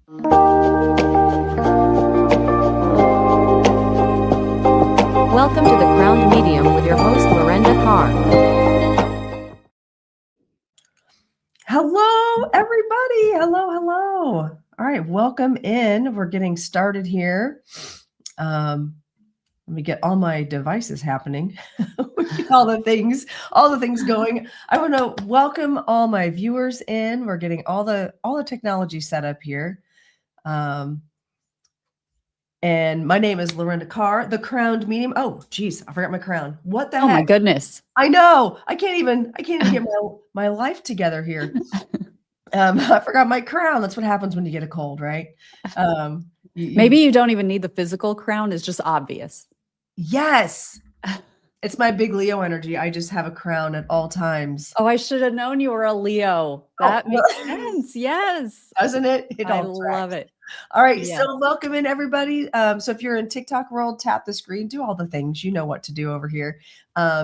Welcome to The Crowned Medium with your host, Lorenda Carr. Hello, everybody. Hello. All right, welcome in. We're getting started here. Let me get all my devices happening. all the things going. I want to welcome all my viewers in. We're getting all the technology set up here. And my name is Lorenda Carr, the Crowned Medium. Oh, geez, I forgot my crown. What the heck? Oh my goodness. I know. I can't even get my life together here. I forgot my crown. That's what happens when you get a cold, right? Maybe you don't even need the physical crown. It's just obvious. Yes. It's my big Leo energy. I just have a crown at all times. Oh, I should have known you were a Leo. That makes sense. Yes. Doesn't it? I love it. All right. Yeah. So welcome in, everybody. So if you're in TikTok world, tap the screen, do all the things. You know what to do over here.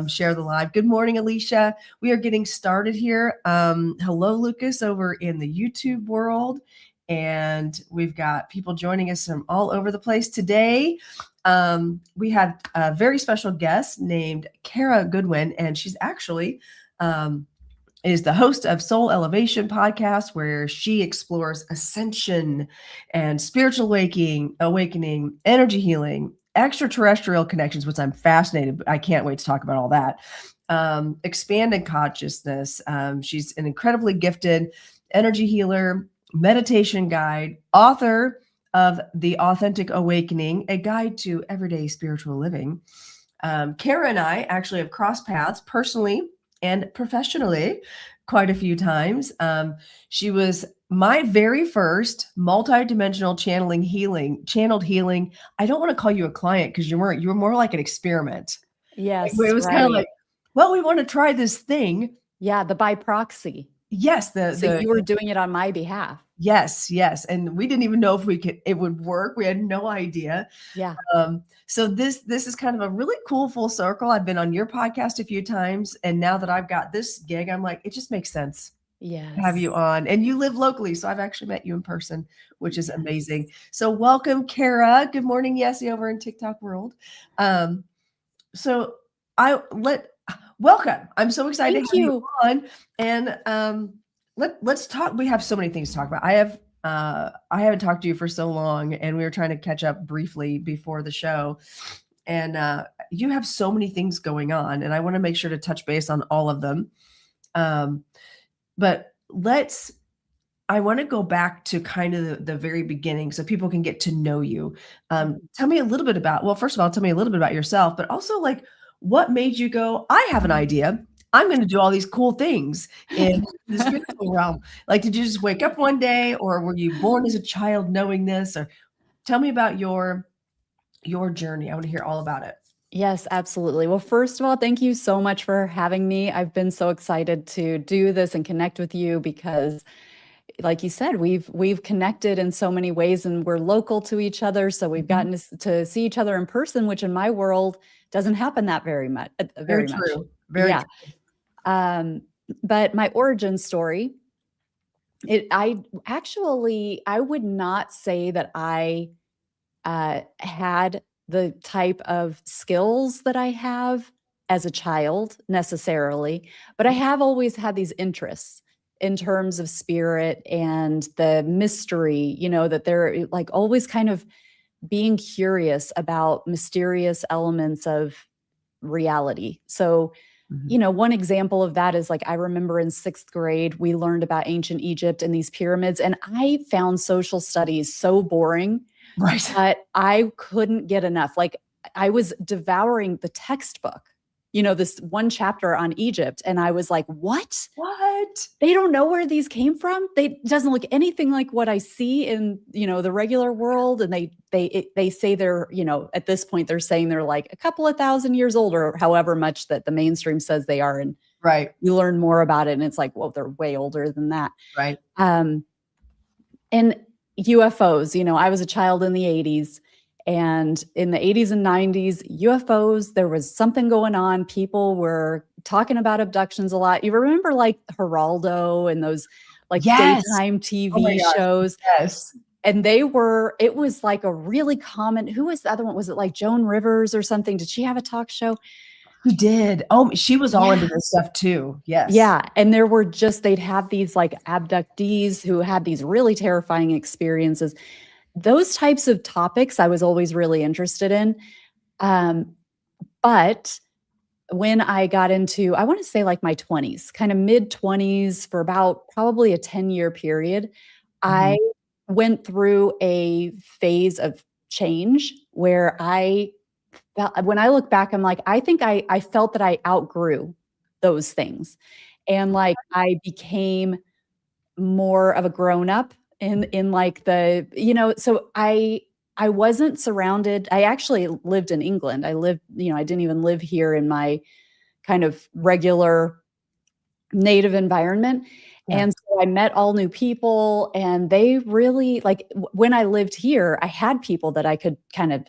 Share the live. Good morning, Alicia. We are getting started here. Hello, Lucas, over in the YouTube world. And we've got people joining us from all over the place today. We had a very special guest named Kara Goodwin, and she's actually is the host of Soul Elevation podcast, where she explores ascension and spiritual awakening, energy healing, extraterrestrial connections, which I'm fascinated. I can't wait to talk about all that. Expanded consciousness. She's an incredibly gifted energy healer, meditation guide, author of The Authentic Awakening, a guide to everyday spiritual living. Kara and I actually have crossed paths personally and professionally quite a few times. She was my very first multidimensional channeled healing. I don't want to call you a client because you were more like an experiment. Yes. It was kind of like, well, we want to try this thing. Yeah, the by proxy. Yes, you were doing it on my behalf. Yes. And we didn't even know if it would work. We had no idea. Yeah. So this is kind of a really cool full circle. I've been on your podcast a few times, and now that I've got this gig, I'm like, it just makes sense. Yes. To have you on, and you live locally, so I've actually met you in person, which is amazing. So welcome, Kara. Good morning, Yessie, over in TikTok world. Welcome. I'm so excited to have you on, and let's talk. We have so many things to talk about. I haven't talked to you for so long, and we were trying to catch up briefly before the show, and you have so many things going on, and I want to make sure to touch base on all of them. But I want to go back to kind of the very beginning so people can get to know you. Tell me a little bit first of all, tell me a little bit about yourself, but also like what made you go, I have an idea. I'm going to do all these cool things in the spiritual realm. Like, did you just wake up one day, or were you born as a child knowing this? Or tell me about your journey. I want to hear all about it. Yes, absolutely. Well, first of all, thank you so much for having me. I've been so excited to do this and connect with you because, like you said, we've connected in so many ways, and we're local to each other. So we've gotten to see each other in person, which in my world doesn't happen that very much. Very true. Very true. But my origin story, I would not say that I had the type of skills that I have as a child necessarily, but I have always had these interests in terms of spirit and the mystery, that they're like always kind of being curious about mysterious elements of reality. So, one example of that is like, I remember in 6th grade, we learned about ancient Egypt and these pyramids, and I found social studies so boring. Right. But I couldn't get enough. Like, I was devouring the textbook, this one chapter on Egypt. And I was like, what? They don't know where these came from. It doesn't look anything like what I see in, the regular world. And they say they're, at this point, they're saying they're like a couple of thousand years old, or however much that the mainstream says they are. And right. You learn more about it. And it's like, well, they're way older than that. Right. And UFOs, I was a child in the 80s, and in the 80s and 90s, UFOs, there was something going on. People were talking about abductions a lot. You remember like Geraldo and those like daytime TV shows? Yes. And it was like a really common, who was the other one? Was it like Joan Rivers or something? Did she have a talk show? She did. Oh, she was all into Yeah. this stuff too. Yes. Yeah. And they'd have these like abductees who had these really terrifying experiences. Those types of topics I was always really interested in. But when I got into, I want to say like my 20s, kind of mid 20s, for about probably a 10-year period, I went through a phase of change where when I look back, I'm like, I think I felt that I outgrew those things. And like I became more of a grown up in like so I wasn't surrounded. I actually lived in England. I didn't even live here in my kind of regular native environment. Yeah. And so I met all new people, and they really like when I lived here, I had people that I could kind of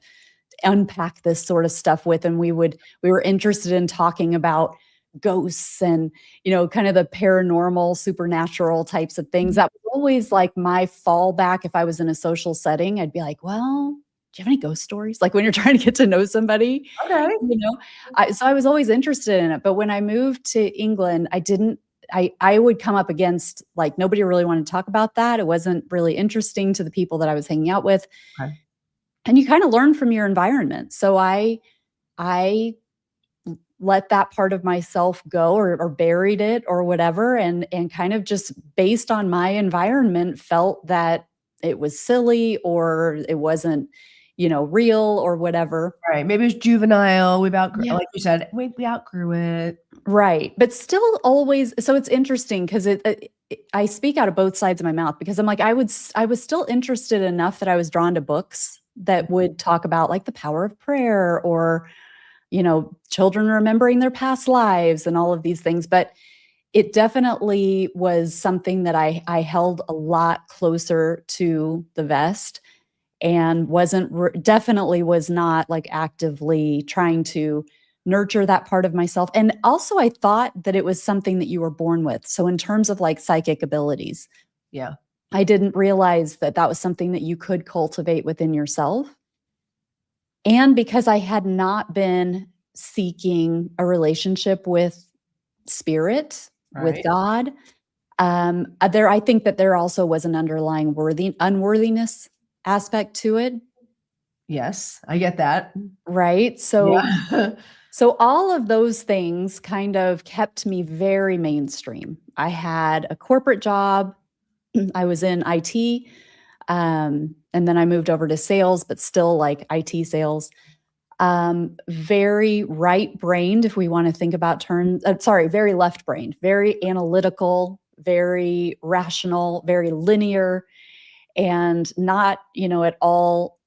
unpack this sort of stuff with, and we were interested in talking about ghosts and kind of the paranormal, supernatural types of things. That was always like my fallback. If I was in a social setting, I'd be like, well, do you have any ghost stories? Like when you're trying to get to know somebody. Okay. So I was always interested in it. But when I moved to England, I would come up against like nobody really wanted to talk about that. It wasn't really interesting to the people that I was hanging out with. Okay. And you kind of learn from your environment. So I let that part of myself go, or buried it or whatever. And kind of just based on my environment felt that it was silly, or it wasn't, real or whatever. Right. Maybe it was juvenile. We've outgrew, Yeah. like you said, we outgrew it. Right. But still always, so it's interesting because I speak out of both sides of my mouth, because I'm like, I was still interested enough that I was drawn to books that would talk about like the power of prayer, or, children remembering their past lives and all of these things. But it definitely was something that I held a lot closer to the vest, and definitely was not like actively trying to nurture that part of myself. And also I thought that it was something that you were born with. So in terms of like psychic abilities, Yeah. I didn't realize that that was something that you could cultivate within yourself. And because I had not been seeking a relationship with spirit, with Right. God, I think that there also was an underlying unworthiness aspect to it. Yes, I get that. Right. So, Yeah. so all of those things kind of kept me very mainstream. I had a corporate job. I was in IT. And then I moved over to sales, but still like IT sales. Very right-brained, if we want to think about terms. Very left-brained, very analytical, very rational, very linear, and not, at all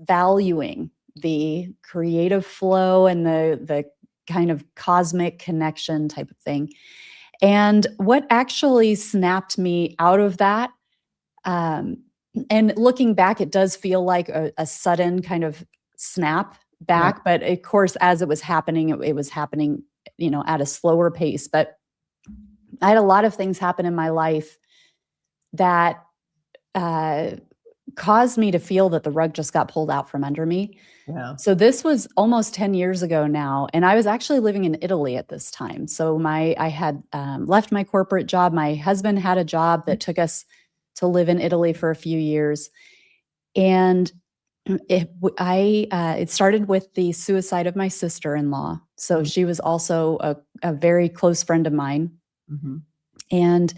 valuing the creative flow and the kind of cosmic connection type of thing. And what actually snapped me out of that, and looking back, it does feel like a sudden kind of snap back. But of course, as it was happening, it was happening, at a slower pace. But I had a lot of things happen in my life that caused me to feel that the rug just got pulled out from under me. Yeah. So this was almost 10 years ago now, and I was actually living in Italy at this time. So I had left my corporate job. My husband had a job that took us to live in Italy for a few years, and it started with the suicide of my sister-in-law. So she was also a very close friend of mine, and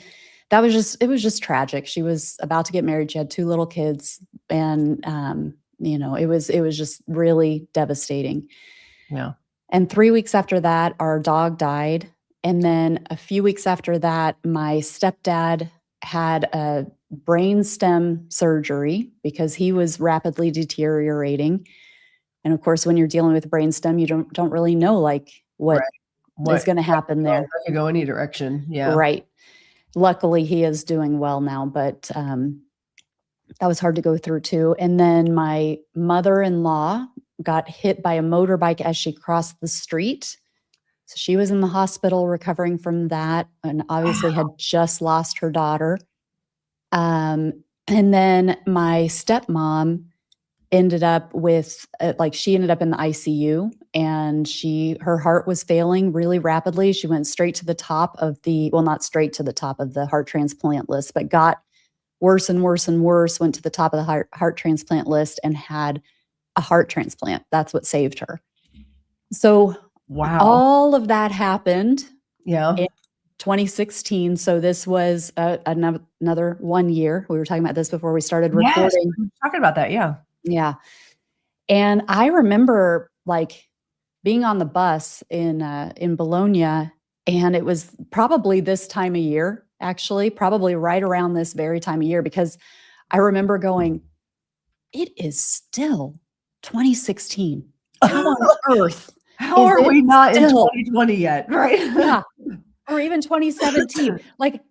it was just tragic. She was about to get married. She had 2 little kids, and it was just really devastating. Yeah. And 3 weeks after that, our dog died. And then a few weeks after that, my stepdad had a brainstem surgery because he was rapidly deteriorating. And of course, when you're dealing with brainstem, you don't really know like what is going to happen there. That could go any direction. Yeah. Right. Luckily, he is doing well now, but that was hard to go through too. And then my mother-in-law got hit by a motorbike as she crossed the street. So she was in the hospital recovering from that, and obviously had just lost her daughter. And then my stepmom ended up with she ended up in the ICU, and her heart was failing really rapidly. She went straight to the top of not straight to the top of the heart transplant list, but got worse and worse and worse, went to the top of the heart transplant list and had a heart transplant. That's what saved her. So Wow. all of that happened Yeah. in 2016. So this was another 1 year. We were talking about this before we started recording. Yes, we were talking about that. Yeah. Yeah. And I remember being on the bus in Bologna, and it was probably this time of year, actually, probably right around this very time of year, because I remember going, it is still 2016. How on earth? How are we not in still 2020 yet? Right. Yeah. Or even 2017.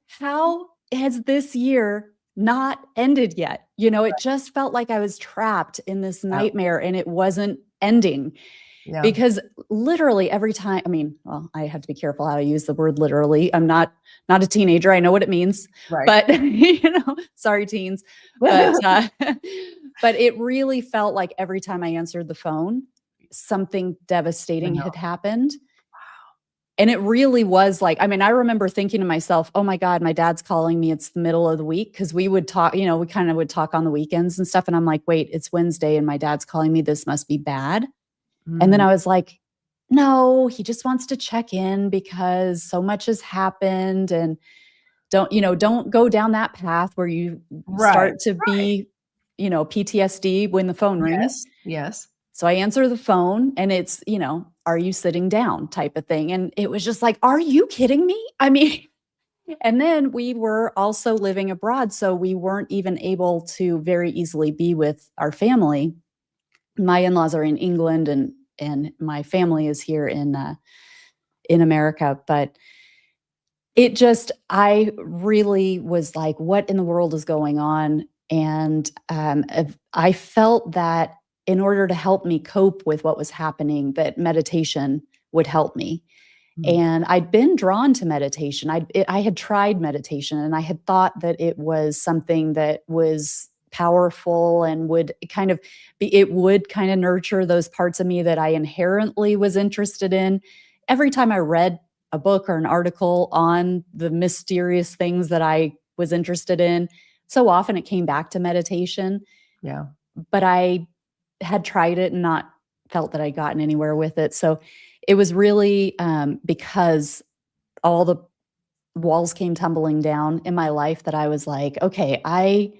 How has this year not ended yet? It just felt like I was trapped in this nightmare and it wasn't ending. Yeah. Because literally every time, I have to be careful how I use the word literally. I'm not a teenager. I know what it means, Right. but sorry, teens. But but it really felt like every time I answered the phone, something devastating had happened. And it really was I remember thinking to myself, oh my God, my dad's calling me. It's the middle of the week. Cause we would talk, we kind of would talk on the weekends and stuff. And I'm like, wait, it's Wednesday and my dad's calling me. This must be bad. And then I was like, no, he just wants to check in because so much has happened, and don't go down that path where you start to be, PTSD when the phone rings. Yes. So I answer the phone and it's, are you sitting down type of thing. And it was just are you kidding me? And then we were also living abroad. So we weren't even able to very easily be with our family. My in-laws are in England and my family is here in America. But I really was like, what in the world is going on? And I felt that in order to help me cope with what was happening, that meditation would help me. And I'd been drawn to meditation. I had tried meditation and I had thought that it was something that was powerful and would kind of nurture those parts of me that I inherently was interested in. Every time I read a book or an article on the mysterious things that I was interested in, so often it came back to meditation. Yeah. But I had tried it and not felt that I'd gotten anywhere with it. So it was really because all the walls came tumbling down in my life that I was like, okay, I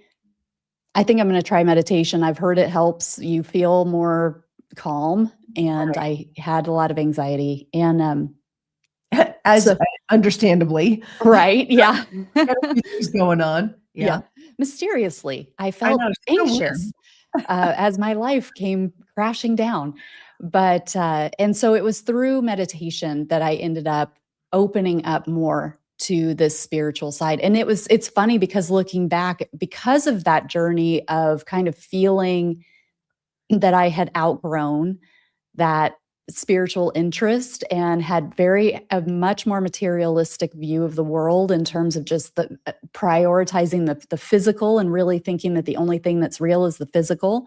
think I'm going to try meditation. I've heard it helps you feel more calm. And I had a lot of anxiety. And understandably. Right. Yeah. Everything's going on. Yeah. Mysteriously, I felt anxious as my life came crashing down. But, and so it was through meditation that I ended up opening up more to this spiritual side. And it's funny because looking back, because of that journey of kind of feeling that I had outgrown that spiritual interest and had a much more materialistic view of the world in terms of just the prioritizing the physical and really thinking that the only thing that's real is the physical.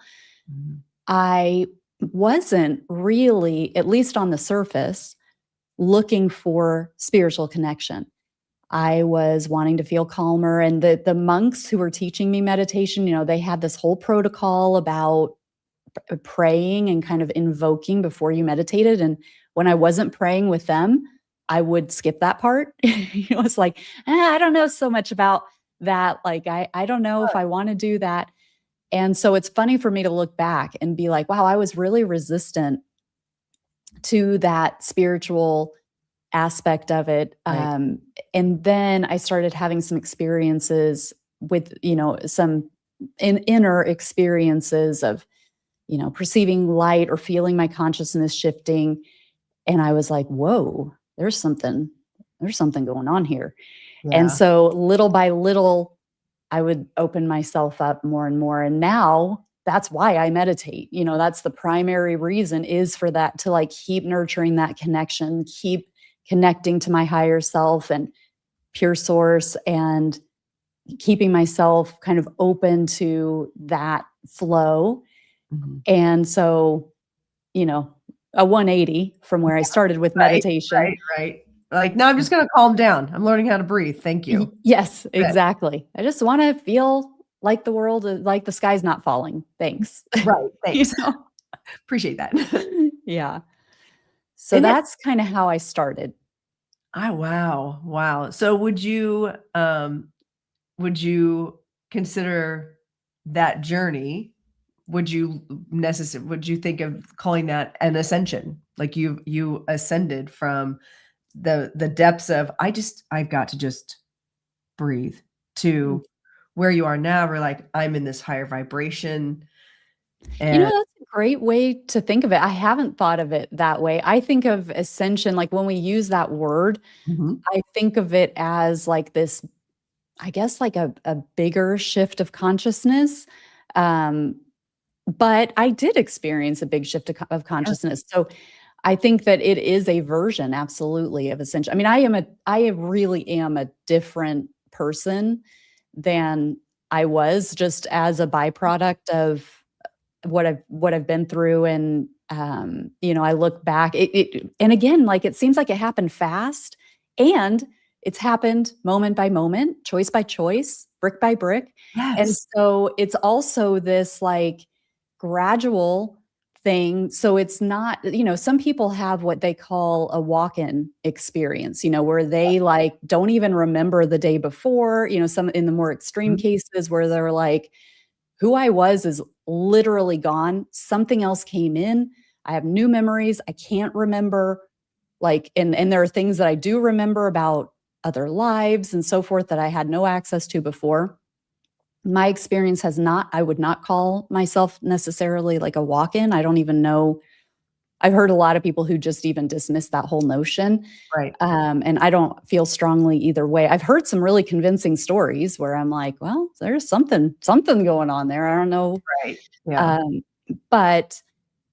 I wasn't really, at least on the surface, looking for spiritual connection. I was wanting to feel calmer. And the monks who were teaching me meditation, they had this whole protocol about praying and kind of invoking before you meditated. And when I wasn't praying with them, I would skip that part. It was like, I don't know so much about that. I don't know if I want to do that. And so it's funny for me to look back and be like, wow, I was really resistant to that spiritual aspect of it. Right. And then I started having some experiences with, some inner experiences of, perceiving light or feeling my consciousness shifting. And I was like, whoa, there's something going on here. Yeah. And so little by little, I would open myself up more and more. And now that's why I meditate. That's the primary reason, is for that, to keep nurturing that connection, keep connecting to my higher self and pure source. And keeping myself kind of open to that flow. And so, a 180 from where I started with meditation. Right. Like, no, I'm just going to calm down. I'm learning how to breathe. Thank you. Yes, exactly. I just want to feel like the world, like the sky's not falling. Thanks. Right. Thanks. Appreciate that. Yeah. So that's kind of how I started. Oh, wow. Wow. So would you consider that journey? Would you think of calling that an ascension? Like you ascended from the depths of, I've got to just breathe, to where you are now, where like, I'm in this higher vibration. And that's a great way to think of it. I haven't thought of it that way. I think of ascension, like when we use that word, I think of it as like this, I guess like a bigger shift of consciousness. But I did experience a big shift of consciousness. So I think that it is a version, absolutely, of ascension. I mean, I really am a different person than I was, just as a byproduct of what I've been through. And I look back, and again, like, it seems like it happened fast, and it's happened moment by moment, choice by choice, brick by brick. yes. And so it's also this like gradual thing. So it's not, some people have what they call a walk-in experience, where they like don't even remember the day before, some in the more extreme cases where they're like, who I was is literally gone. Something else came in. I have new memories. I can't remember, like, and there are things that I do remember about other lives and so forth that I had no access to before. My experience has not, I would not call myself necessarily like a walk-in. I don't even know. I've heard a lot of people who just even dismiss that whole notion. Right. And I don't feel strongly either way. I've heard some really convincing stories where I'm like, well, there's something going on there. I don't know. Right. Yeah. But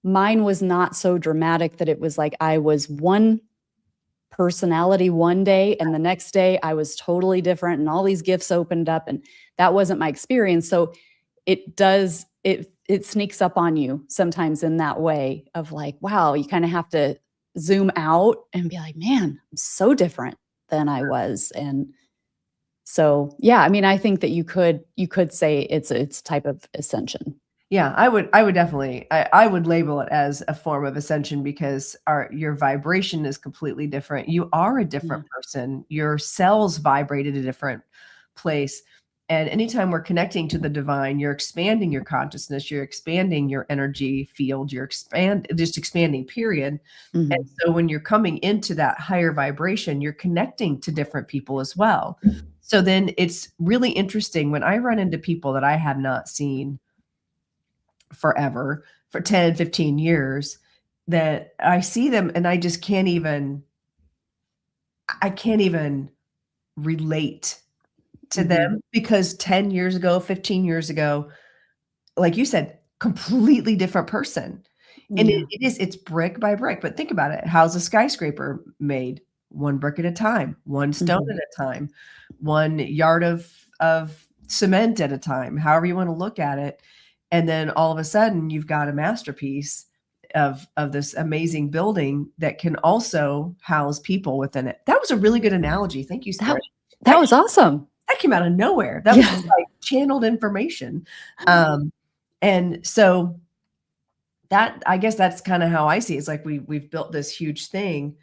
mine was not so dramatic that it was like I was one personality one day and the next day I was totally different and all these gifts opened up, and that wasn't my experience. So it sneaks up on you sometimes in that way of like, wow, you kind of have to zoom out and be like, man, I'm so different than I was. And so, yeah, I mean, I think that you could say it's a type of ascension. Yeah, I would definitely, I would label it as a form of ascension, because your vibration is completely different. You are a different person. Your cells vibrate at a different place. And anytime we're connecting to the divine, you're expanding your consciousness, you're expanding your energy field, you're just expanding, period. And so when you're coming into that higher vibration, you're connecting to different people as well. So then it's really interesting when I run into people that I had not seen forever, for 10, 15 years, that I see them and I just can't even relate to them, because 10 years ago, 15 years ago, like you said, completely different person. And it's brick by brick. But think about it. How's a skyscraper made? One brick at a time, one stone at a time, 1 yard of cement at a time, however you want to look at it. And then all of a sudden you've got a masterpiece of this amazing building that can also house people within it. That was a really good analogy. Thank you, Spirit. That was awesome. That came out of nowhere. That was just like channeled information. And so that, I guess that's kind of how I see it. It's like we've built this huge thing,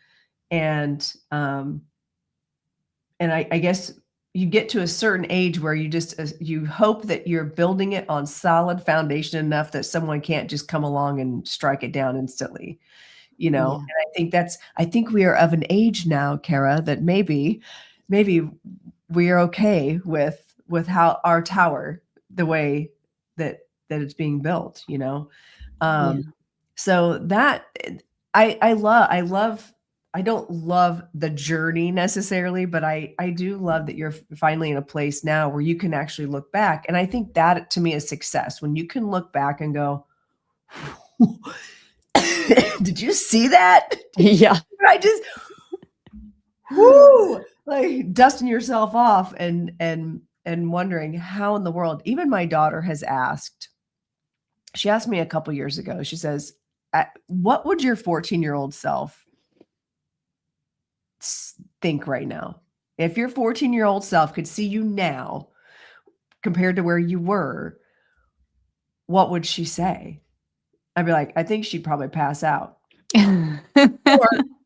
and I guess you get to a certain age where you hope that you're building it on solid foundation enough that someone can't just come along and strike it down instantly, And I think we are of an age now, Kara, that maybe we are okay with how our tower, the way that it's being built, So that I love. I don't love the journey necessarily, but I do love that you're finally in a place now where you can actually look back. And I think that, to me, is success. When you can look back and go, did you see that? Yeah. I just, like, dusting yourself off and and wondering how in the world, even my daughter has asked, she asked me a couple years ago, she says, what would your 14-year-old self think right now? If your 14-year-old self could see you now compared to where you were, what would she say? I'd be like, I think she'd probably pass out.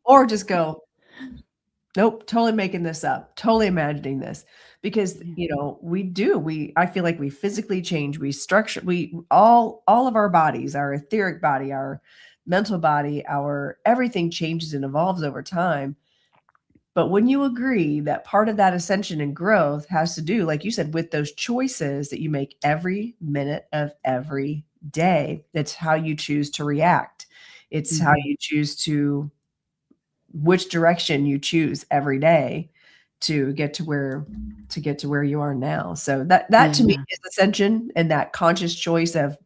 or just go, nope, totally making this up, totally imagining this. Because, I feel like we physically change, we structure, all of our bodies, our etheric body, our mental body, our everything changes and evolves over time. But when you agree that part of that ascension and growth has to do, like you said, with those choices that you make every minute of every day, that's how you choose to react. It's how you choose which direction you choose every day to get to where you are now. So that to me is ascension, and that conscious choice of,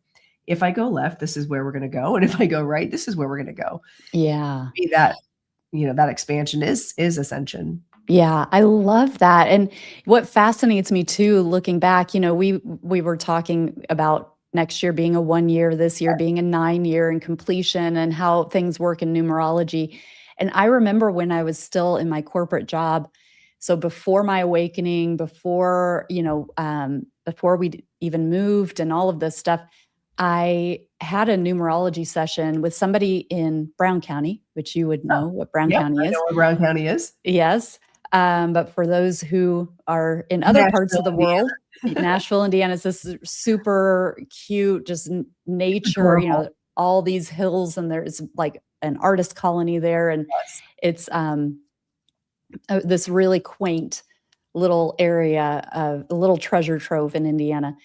if I go left, this is where we're going to go. And if I go right, this is where we're going to go. Yeah. That expansion is ascension. Yeah, I love that. And what fascinates me too, looking back, we were talking about next year being a 1 year, this year being a 9 year in completion, and how things work in numerology. And I remember when I was still in my corporate job, so before my awakening, before we even moved and all of this stuff, I had a numerology session with somebody in Brown County, which you would know what Brown County is. I know what Brown County is. Yes. But for those who are in other parts of the world, Nashville, Indiana is this super cute, just nature, all these hills, and there's like an artist colony there. And it's this really quaint little area of a little treasure trove in Indiana.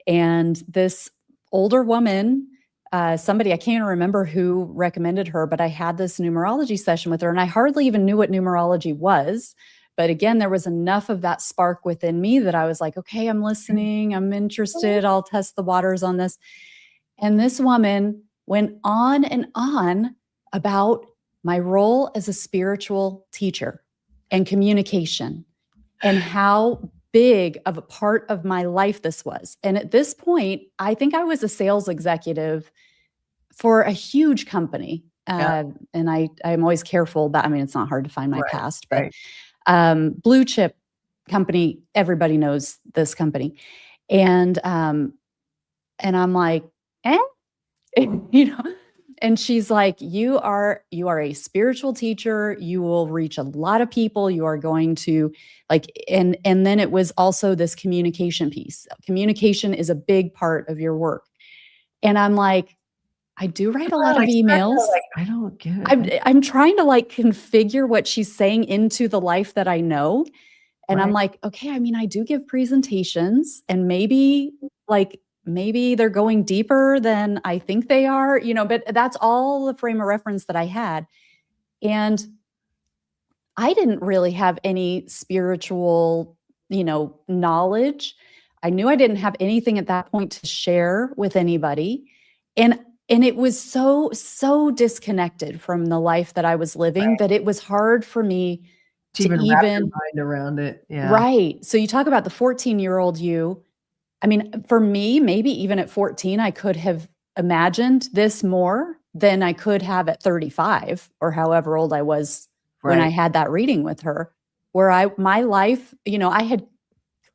And this older woman, somebody, I can't remember who recommended her, but I had this numerology session with her, and I hardly even knew what numerology was. But again, there was enough of that spark within me that I was like, okay, I'm listening, I'm interested, I'll test the waters on this. And this woman went on and on about my role as a spiritual teacher and communication, and how big of a part of my life this was. And at this point, I think I was a sales executive for a huge company. And I'm always careful that, it's not hard to find my past, but blue chip company, everybody knows this company. And I'm like, and she's like, you are a spiritual teacher. You will reach a lot of people. You are going to and then it was also this communication piece. Communication is a big part of your work. And I'm like, I do write a lot of emails. I don't get it. I'm trying to configure what she's saying into the life that I know. And I'm like, okay, I do give presentations, and maybe they're going deeper than I think they are, but that's all the frame of reference that I had. And I didn't really have any spiritual, knowledge. I knew I didn't have anything at that point to share with anybody. And it was so disconnected from the life that I was living that it was hard for me to even wrap your mind around it. Yeah. Right. So you talk about the 14-year-old you. For me, maybe even at 14, I could have imagined this more than I could have at 35 or however old I was when I had that reading with her, where my life, I had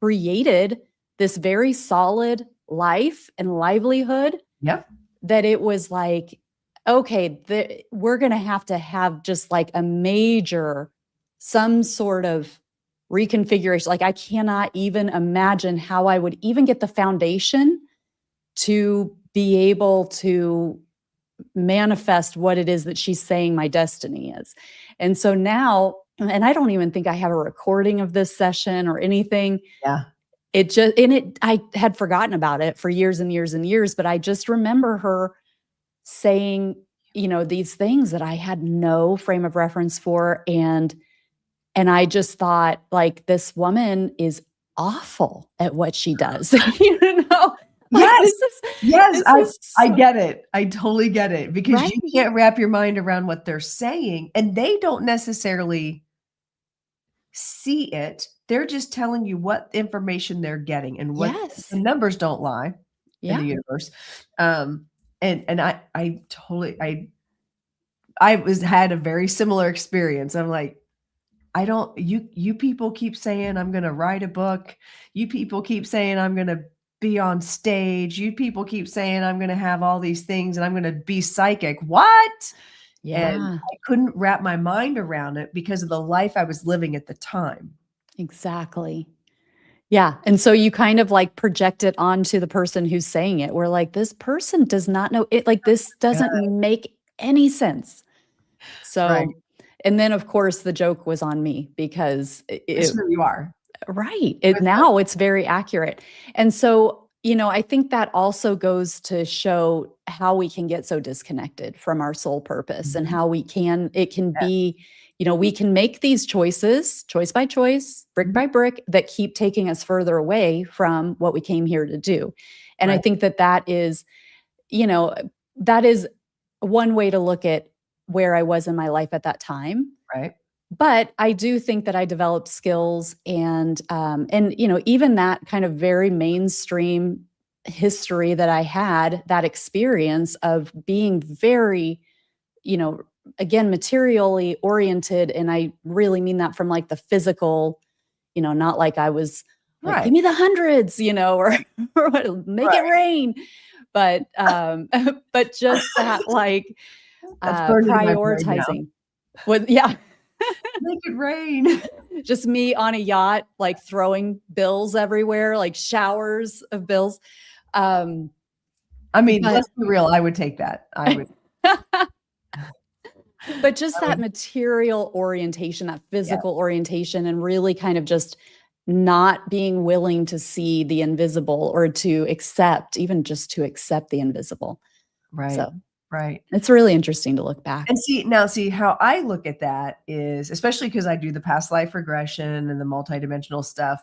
created this very solid life and livelihood. Yep. That it was like, okay, we're going to have just a major, some sort of reconfiguration. I cannot even imagine how I would even get the foundation to be able to manifest what it is that she's saying my destiny is. And so now, and I don't even think I have a recording of this session or anything. Yeah. I had forgotten about it for years and years and years, but I just remember her saying, these things that I had no frame of reference for. And I just thought, this woman is awful at what she does. I get it. I totally get it, because you can't wrap your mind around what they're saying, and they don't necessarily see it they're just telling you what information they're getting, and what Yes. the numbers don't lie in the Yeah. universe. And I totally, had a very similar experience. I'm like, I don't, you people keep saying I'm going to write a book. You people keep saying I'm going to be on stage. You people keep saying I'm going to have all these things and I'm going to be psychic. What? And Yeah. I couldn't wrap my mind around it because of the life I was living at the time. Exactly. Yeah. And so you kind of like project it onto the person who's saying it. We're like, this person does not know it. Like, this doesn't make any sense. Right. So, and then of course the joke was on me because That's who you are. right. That's Now it's very accurate. And so, I think that also goes to show how we can get so disconnected from our soul purpose, and how it can be, we can make these choices, choice by choice, brick by brick, that keep taking us further away from what we came here to do. And I Right. think that is, that is one way to look at where I was in my life at that time. Right. But I do think that I developed skills, and even that kind of very mainstream history that I had, that experience of being very, again, materially oriented. And I really mean that from like the physical, not like I was like, Right. give me the hundreds, or make it rain. But but just that, like, That's burned into my brain now. prioritizing. Yeah. Make it rain. Just me on a yacht, like throwing bills everywhere, like showers of bills. I mean, But- let's be real. I would take that. I would. But just that material orientation, that physical orientation, and really kind of just not being willing to see the invisible, or to accept, even just to accept the invisible. Right. So Right. it's really interesting to look back. And see how I look at that is, especially because I do the past life regression and the multidimensional stuff.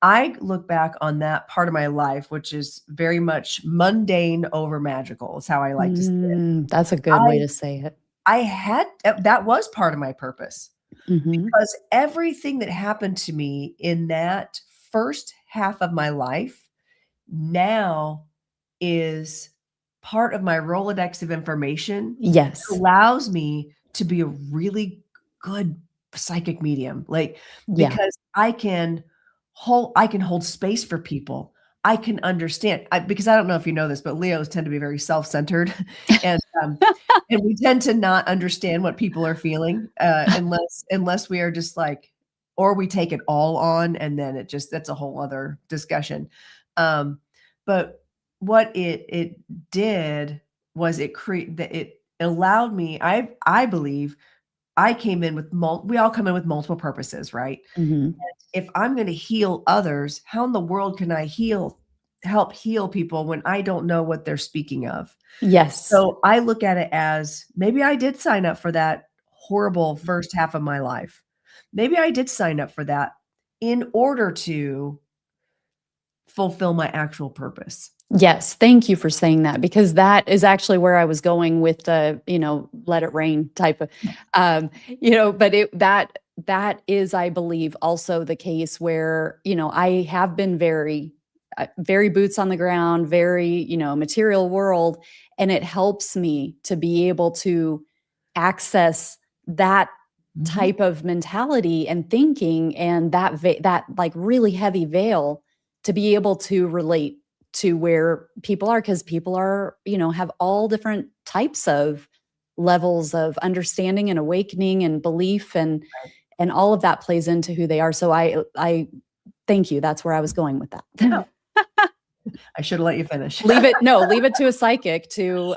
I look back on that part of my life, which is very much mundane over magical, is how I like to say it. That's a good way to say it. That was part of my purpose, Mhm. because everything that happened to me in that first half of my life now is part of my Rolodex of information. Yes. Allows me to be a really good psychic medium, like, Yeah. because I can hold space for people. I can understand, because I don't know if you know this, but Leos tend to be very self-centered, and we tend to not understand what people are feeling, unless we are just like, or we take it all on, and then that's a whole other discussion. But what it did was it allowed me, I believe, I came in with we all come in with multiple purposes, right? Mhm. If I'm going to heal others, how in the world can I help heal people when I don't know what they're speaking of? Yes. So I look at it as, maybe I did sign up for that horrible first half of my life. Maybe I did sign up for that in order to fulfill my actual purpose. Yes, thank you for saying that, because that is actually where I was going with the, let it rain type of, but that is, I believe, also the case where, I have been very, very boots on the ground, very, material world, and it helps me to be able to access that type of mentality and thinking, and that like really heavy veil, to be able to relate to where people are, because people are, have all different types of levels of understanding and awakening and belief, and all of that plays into who they are. So I thank you. That's where I was going with that. Oh. I should have let you finish. leave it to a psychic to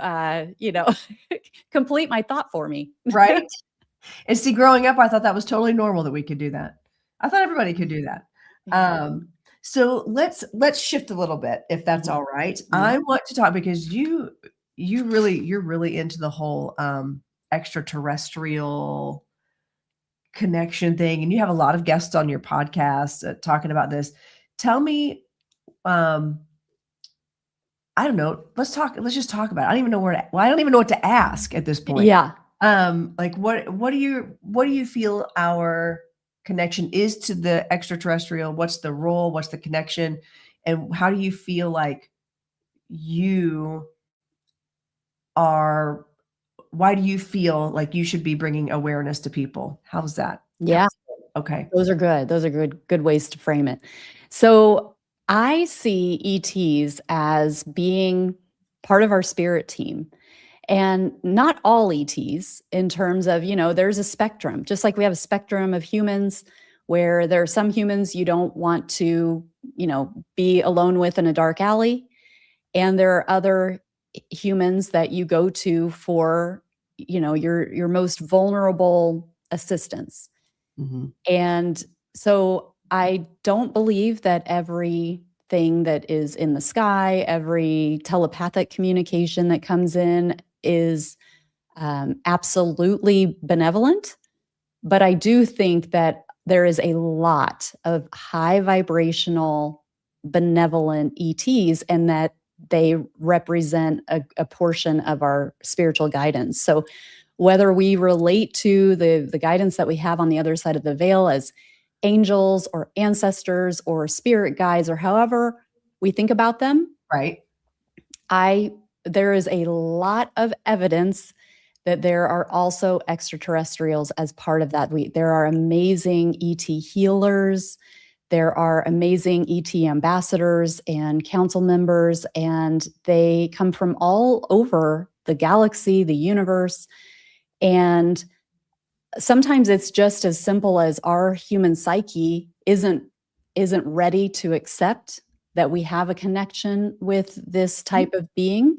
complete my thought for me. Right? And see, growing up, I thought that was totally normal that we could do that. I thought everybody could do that. So let's shift a little bit, if that's all right. I want to talk, because you're really into the whole extraterrestrial connection thing, and you have a lot of guests on your podcast talking about this. Tell me, I don't know. Let's just talk about it. I don't even know I don't even know what to ask at this point. Yeah. Like what do you feel our connection is to the extraterrestrial? What's the role? What's the connection? And how do you feel like you are, why do you feel like you should be bringing awareness to people? How's that? Yeah. Okay. Those are good. Those are good ways to frame it. So I see ETs as being part of our spirit team. And not all ETs, in terms of, there's a spectrum, just like we have a spectrum of humans where there are some humans you don't want to, be alone with in a dark alley. And there are other humans that you go to for, your most vulnerable assistance. Mhm. And so I don't believe that everything that is in the sky, every telepathic communication that comes in is absolutely benevolent. But I do think that there is a lot of high vibrational, benevolent ETs, and that they represent a portion of our spiritual guidance. So whether we relate to the guidance that we have on the other side of the veil as angels or ancestors or spirit guides, or however we think about them, Right. there is a lot of evidence that there are also extraterrestrials as part of that. There are amazing ET healers. There are amazing ET ambassadors and council members, and they come from all over the galaxy, the universe. And sometimes it's just as simple as our human psyche isn't ready to accept that we have a connection with this type of being.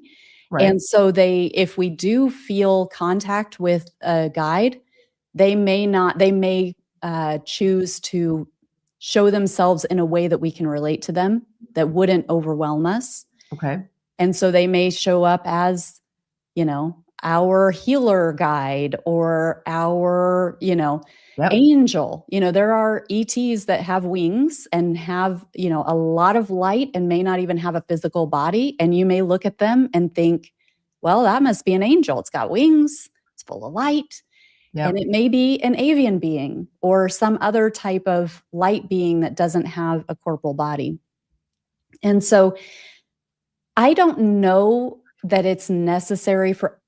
Right. And so if we do feel contact with a guide, they may choose to show themselves in a way that we can relate to them, that wouldn't overwhelm us. Okay. And so they may show up as, our healer guide or our, Yep. angel. There are ETs that have wings and have, a lot of light and may not even have a physical body. And you may look at them and think, well, that must be an angel. It's got wings. It's full of light. Yep. And it may be an avian being or some other type of light being that doesn't have a corporal body. And so I don't know that it's necessary for,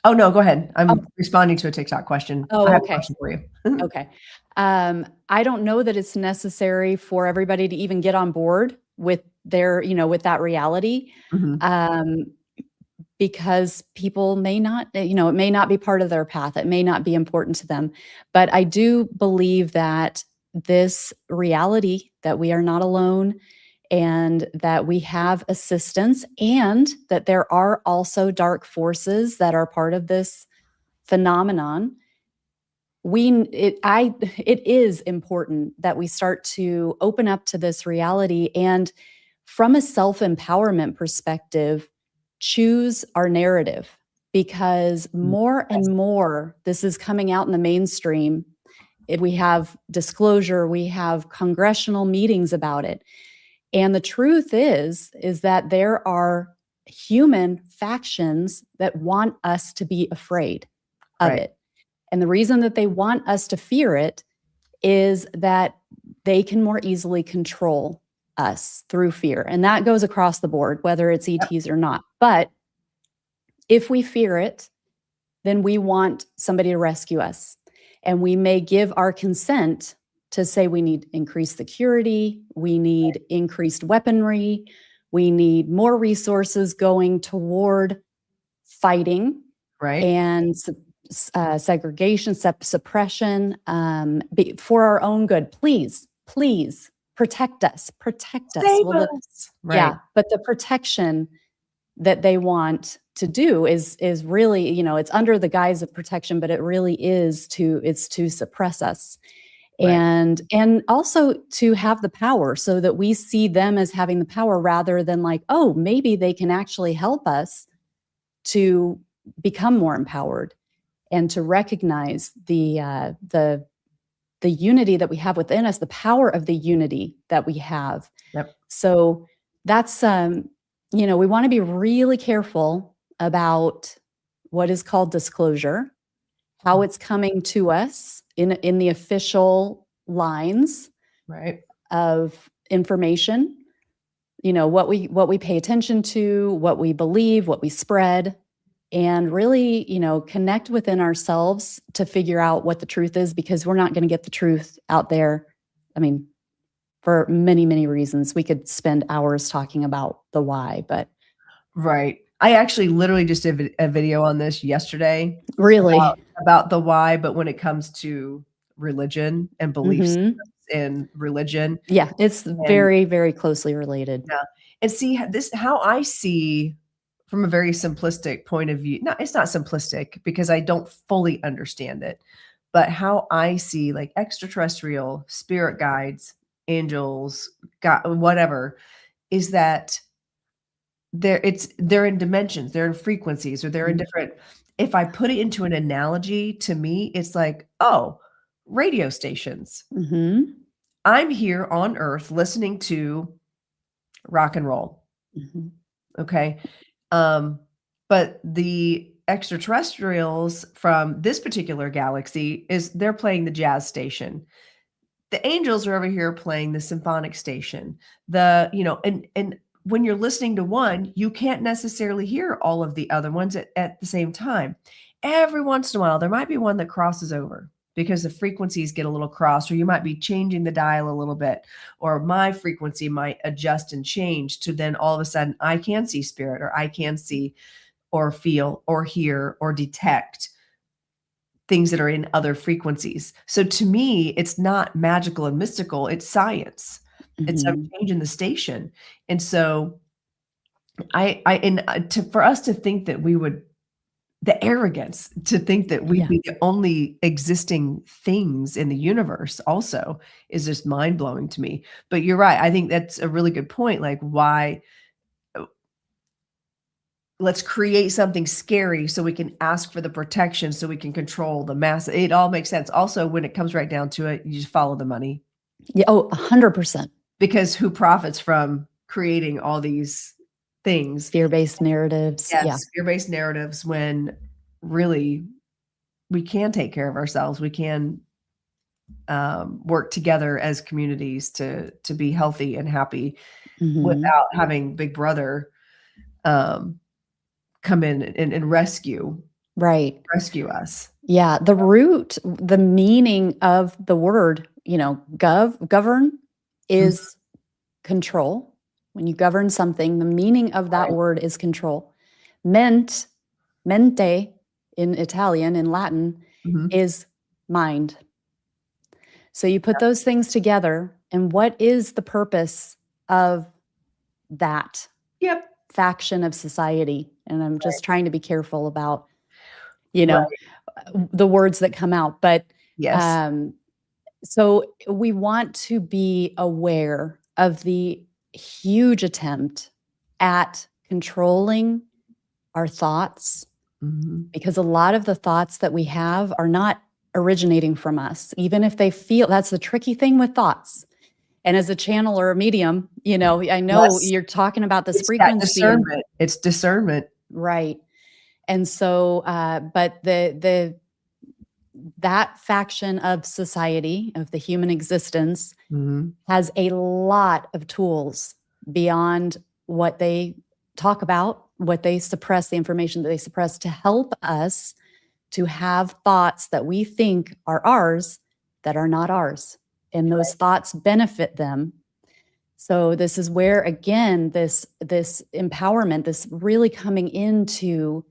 Oh, no, go ahead. I'm responding to a TikTok question. I have a okay. question for you. Okay. I don't know that it's necessary for everybody to even get on board with their, with that reality. Mhm. Because people may not, it may not be part of their path. It may not be important to them. But I do believe that this reality, that we are not alone and that we have assistance, and that there are also dark forces that are part of this phenomenon. It is important that we start to open up to this reality, and from a self-empowerment perspective, choose our narrative, because more and more this is coming out in the mainstream. We have disclosure, we have congressional meetings about it. And the truth is that there are human factions that want us to be afraid of Right. it. And the reason that they want us to fear it is that they can more easily control us through fear. And that goes across the board, whether it's ETs or not. But if we fear it, then we want somebody to rescue us. And we may give our consent to say we need increased security, we need increased weaponry, we need more resources going toward fighting Right. and segregation, suppression, for our own good. Please protect us. Save Well, us. Right. Yeah, but the protection that they want to do is really, it's under the guise of protection, but it really is to suppress us. Right. And also to have the power, so that we see them as having the power, rather than like, oh, maybe they can actually help us to become more empowered and to recognize the unity that we have within us, the power of the unity that we have. Yep. So that's, we want to be really careful about what is called disclosure. how it's coming to us in the official lines Right. of information, what we pay attention to, what we believe, what we spread, and really, connect within ourselves to figure out what the truth is, because we're not going to get the truth out there. I mean, for many, many reasons. We could spend hours talking about the why, but Right. I actually literally just did a video on this yesterday. really, About the why, but when it comes to religion and beliefs Mhm. in religion. Yeah, it's And very, very closely related. yeah. And see how I see from a very simplistic point of view. No, it's not simplistic because I don't fully understand it, but how I see like extraterrestrial spirit guides, angels, God, whatever, is that they're in dimensions, they're in frequencies, or they're in different. If I put it into an analogy, to me, it's like, oh, radio stations. Mhm. I'm here on Earth listening to rock and roll. Mhm. Okay. But the extraterrestrials from this particular galaxy they're playing the jazz station. The angels are over here playing the symphonic station. And when you're listening to one, you can't necessarily hear all of the other ones at the same time. Every once in a while, there might be one that crosses over because the frequencies get a little crossed, or you might be changing the dial a little bit, or my frequency might adjust and change to then all of a sudden I can see spirit, or I can see or feel or hear or detect things that are in other frequencies. So to me, it's not magical and mystical, it's science. It's a Mhm. change in the station. And so for us to think that the arrogance to think that we'd Yeah. be the only existing things in the universe also is just mind-blowing to me. But you're right. I think that's a really good point. Like, why let's create something scary so we can ask for the protection, so we can control the mass. It all makes sense. Also, when it comes right down to it, you just follow the money, Yeah. Oh, 100%. because who profits from creating all these things? Fear-based narratives. Yeah. Yes, fear-based narratives, when really we can take care of ourselves. We can work together as communities to be healthy and happy Mhm. without having Big Brother come in and Right. rescue us. Yeah. The meaning of the word, govern Mhm. is control. When you govern something, the meaning of that Right. word is control. Mente in Italian, in Latin, Mhm. is mind. So you put those things together, and what is the purpose of that Yep. faction of society? And I'm Right. just trying to be careful about, Right. the words that come out. But Yes. um, so we want to be aware of the huge attempt at controlling our thoughts, Mhm. because a lot of the thoughts that we have are not originating from us, even if they feel. That's the tricky thing with thoughts. And as a channel or a medium, I know Yes. you're talking about this It's that frequency and discernment. It's discernment. right. And so, but that faction of society, of the human existence, Mhm. has a lot of tools beyond what they talk about, what they suppress, the information that they suppress, to help us to have thoughts that we think are ours that are not ours. And those thoughts benefit them. So this is where, again, this empowerment, this really coming into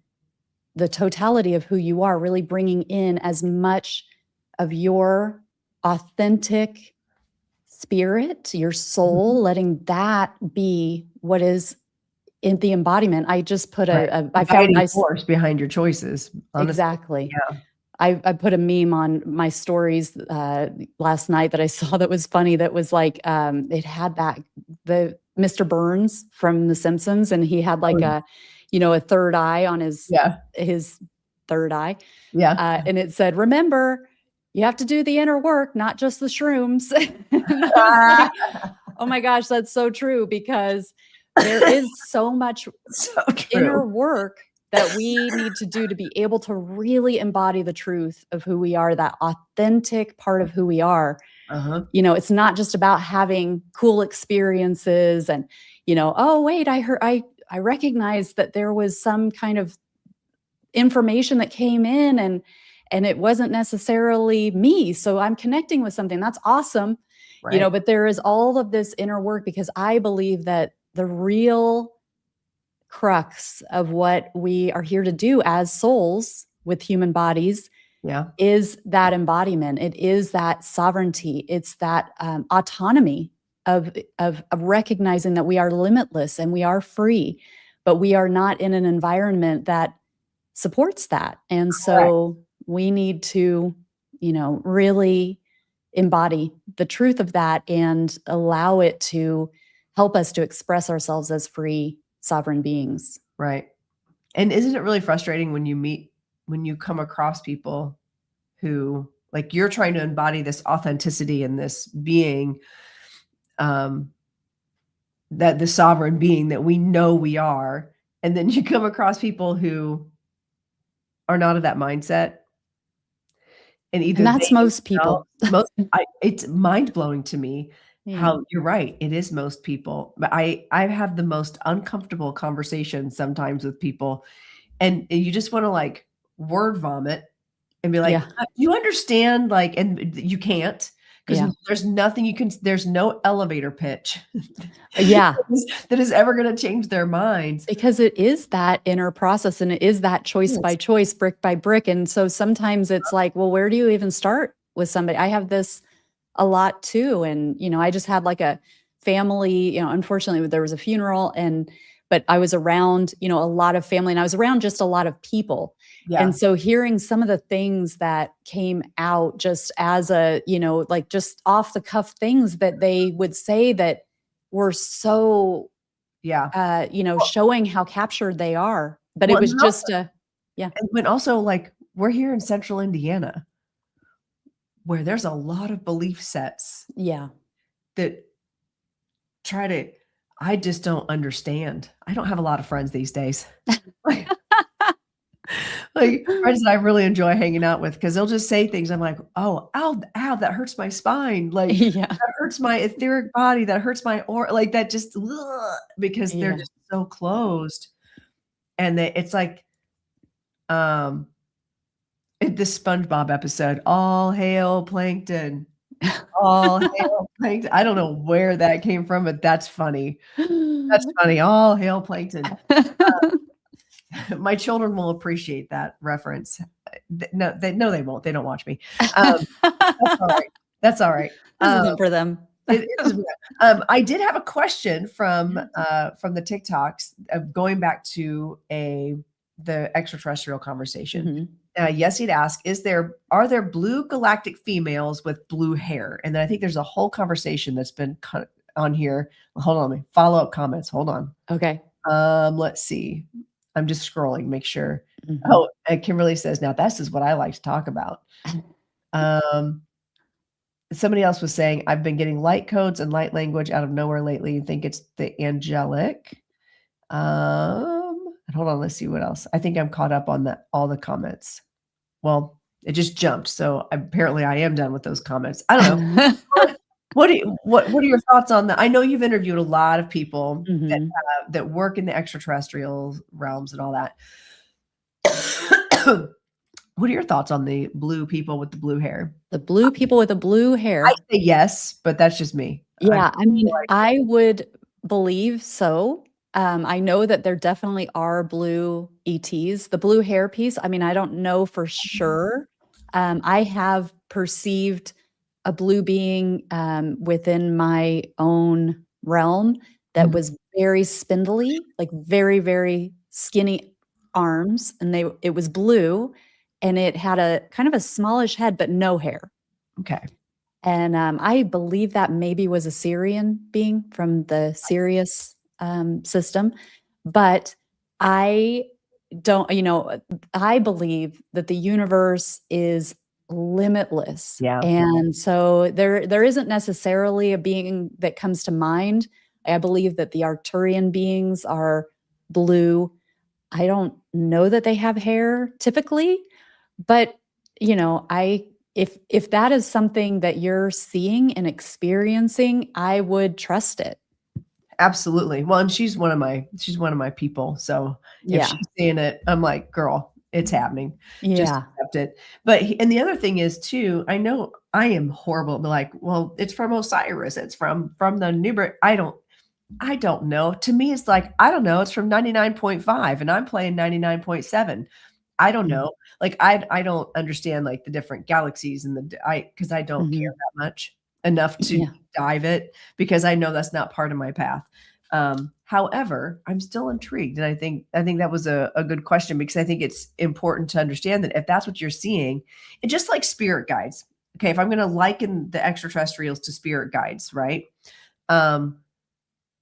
the totality of who you are, really bringing in as much of your authentic spirit, your Mhm. soul, letting that be what is in the embodiment. I just put Right. The I found guiding I force behind your choices, honestly. exactly. Yeah. I put a meme on my stories last night that I saw that was funny. That was like, it had the Mr. Burns from The Simpsons, and he had like Oh, a third eye on his yeah. third eye, Yeah. and it said, "Remember, you have to do the inner work, not just the shrooms." And I was like, "Oh my gosh, that's so true," because there is so much So inner true. work that we need to do to be able to really embody the truth of who we are, that authentic part of who we are. It's not just about having cool experiences and, oh, wait, I recognize that there was some kind of information that came in and it wasn't necessarily me. So I'm connecting with something that's awesome. Right. But there is all of this inner work, because I believe that the real crux of what we are here to do as souls with human bodies is that embodiment. It is that sovereignty. It's that autonomy of recognizing that we are limitless and we are free, but we are not in an environment that supports that. And so we need to, really embody the truth of that and allow it to help us to express ourselves as free, sovereign beings. Right. And isn't it really frustrating when you come across people who, like, you're trying to embody this authenticity and this being, that the sovereign being that we know we are, and then you come across people who are not of that mindset. And that's most people. It's mind-blowing to me how you're right. It is most people. But I have the most uncomfortable conversations sometimes with people, and you just want to like word vomit and be like, you understand, like, and you can't, because there's nothing there's no elevator pitch that is ever going to change their minds, because it is that inner process and it is that choice by choice, brick by brick. And so sometimes it's like, well, where do you even start with somebody? I have this a lot too. And, I just had like a family, unfortunately there was a funeral, but I was around, a lot of family, and I was around just a lot of people. And so hearing some of the things that came out just as a, like just off the cuff things that they would say that were so, showing how captured they are. But it was just But also, like, we're here in central Indiana, where there's a lot of belief sets that I just don't understand. I don't have a lot of friends these days. Like friends that I really enjoy hanging out with, because they'll just say things. I'm like, oh, ow, that hurts my spine. Like that hurts my etheric body. That hurts my aura. Like that just, because they're just so closed. And it's like, the SpongeBob episode, all hail plankton. All hail plankton. I don't know where that came from, but that's funny. That's funny. All hail plankton. My children will appreciate that reference. No, they won't. They don't watch me. That's all right. That's all right. This isn't for them. It is. I did have a question from the TikToks, going back to the extraterrestrial conversation. Yes, he'd ask, are there blue galactic females with blue hair? And then I think there's a whole conversation that's been on here. Hold on, follow-up comments. Hold on. Okay. Let's see. I'm just scrolling, make sure. Oh, and Kimberly says, now this is what I like to talk about. Somebody else was saying, I've been getting light codes and light language out of nowhere lately. I think it's the angelic. Hold on, let's see what else. I think I'm caught up on all the comments. Well, it just jumped, so apparently I am done with those comments. I don't know. What are your thoughts on that? I know you've interviewed a lot of people that work in the extraterrestrial realms and all that. What are your thoughts on the blue people with the blue hair? The blue people with the blue hair. I say yes, but that's just me. Yeah, I mean, I would believe so. I know that there definitely are blue ETs. The blue hair piece, I mean, I don't know for sure. I have perceived a blue being within my own realm that was very spindly, like very, very skinny arms, and it was blue, and it had a kind of a smallish head, but no hair. Okay. And I believe that maybe was a Syrian being from the Sirius system, but I don't, I believe that the universe is limitless. Yeah. And so there isn't necessarily a being that comes to mind. I believe that the Arcturian beings are blue. I don't know that they have hair typically, but if that is something that you're seeing and experiencing, I would trust it. Absolutely. Well, and she's one of my people. So if Yeah. she's seeing it, I'm like, girl, it's happening. Just Yeah. accept it. But and the other thing is too, I know I am horrible. But like, well, it's from Osiris. It's from the Nuber. I don't know. To me, it's like, I don't know. It's from 99.5 and I'm playing 99.7. I don't Mhm. know. Like, I don't understand like the different galaxies and because I don't care Mhm. that much enough to Yeah. dive it because I know that's not part of my path. However, I'm still intrigued. And I think that was a good question because I think it's important to understand that if that's what you're seeing, and just like spirit guides, okay, if I'm going to liken the extraterrestrials to spirit guides, right? Um,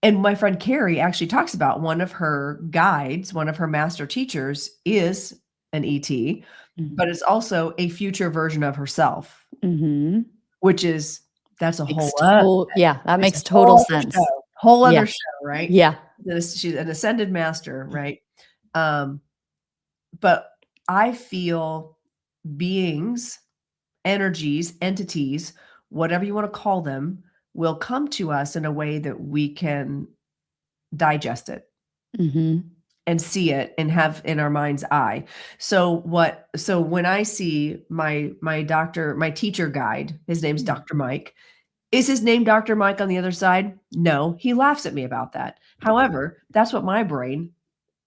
and my friend Carrie actually talks about one of her guides, one of her master teachers is an ET, but Mhm. it's also a future version of herself, Mhm. which is that's a Makes whole yeah, that it's a makes total sense. whole Yeah. other show, right? Yeah. She's an ascended master, right? Um, but I feel beings, energies, entities, whatever you want to call them, will come to us in a way that we can digest it Mhm. and see it and have in our mind's eye. So when I see my teacher guide, his name's Mhm. Dr. Mike. Is his name Dr. Mike on the other side? No, he laughs at me about that. However, that's what my brain,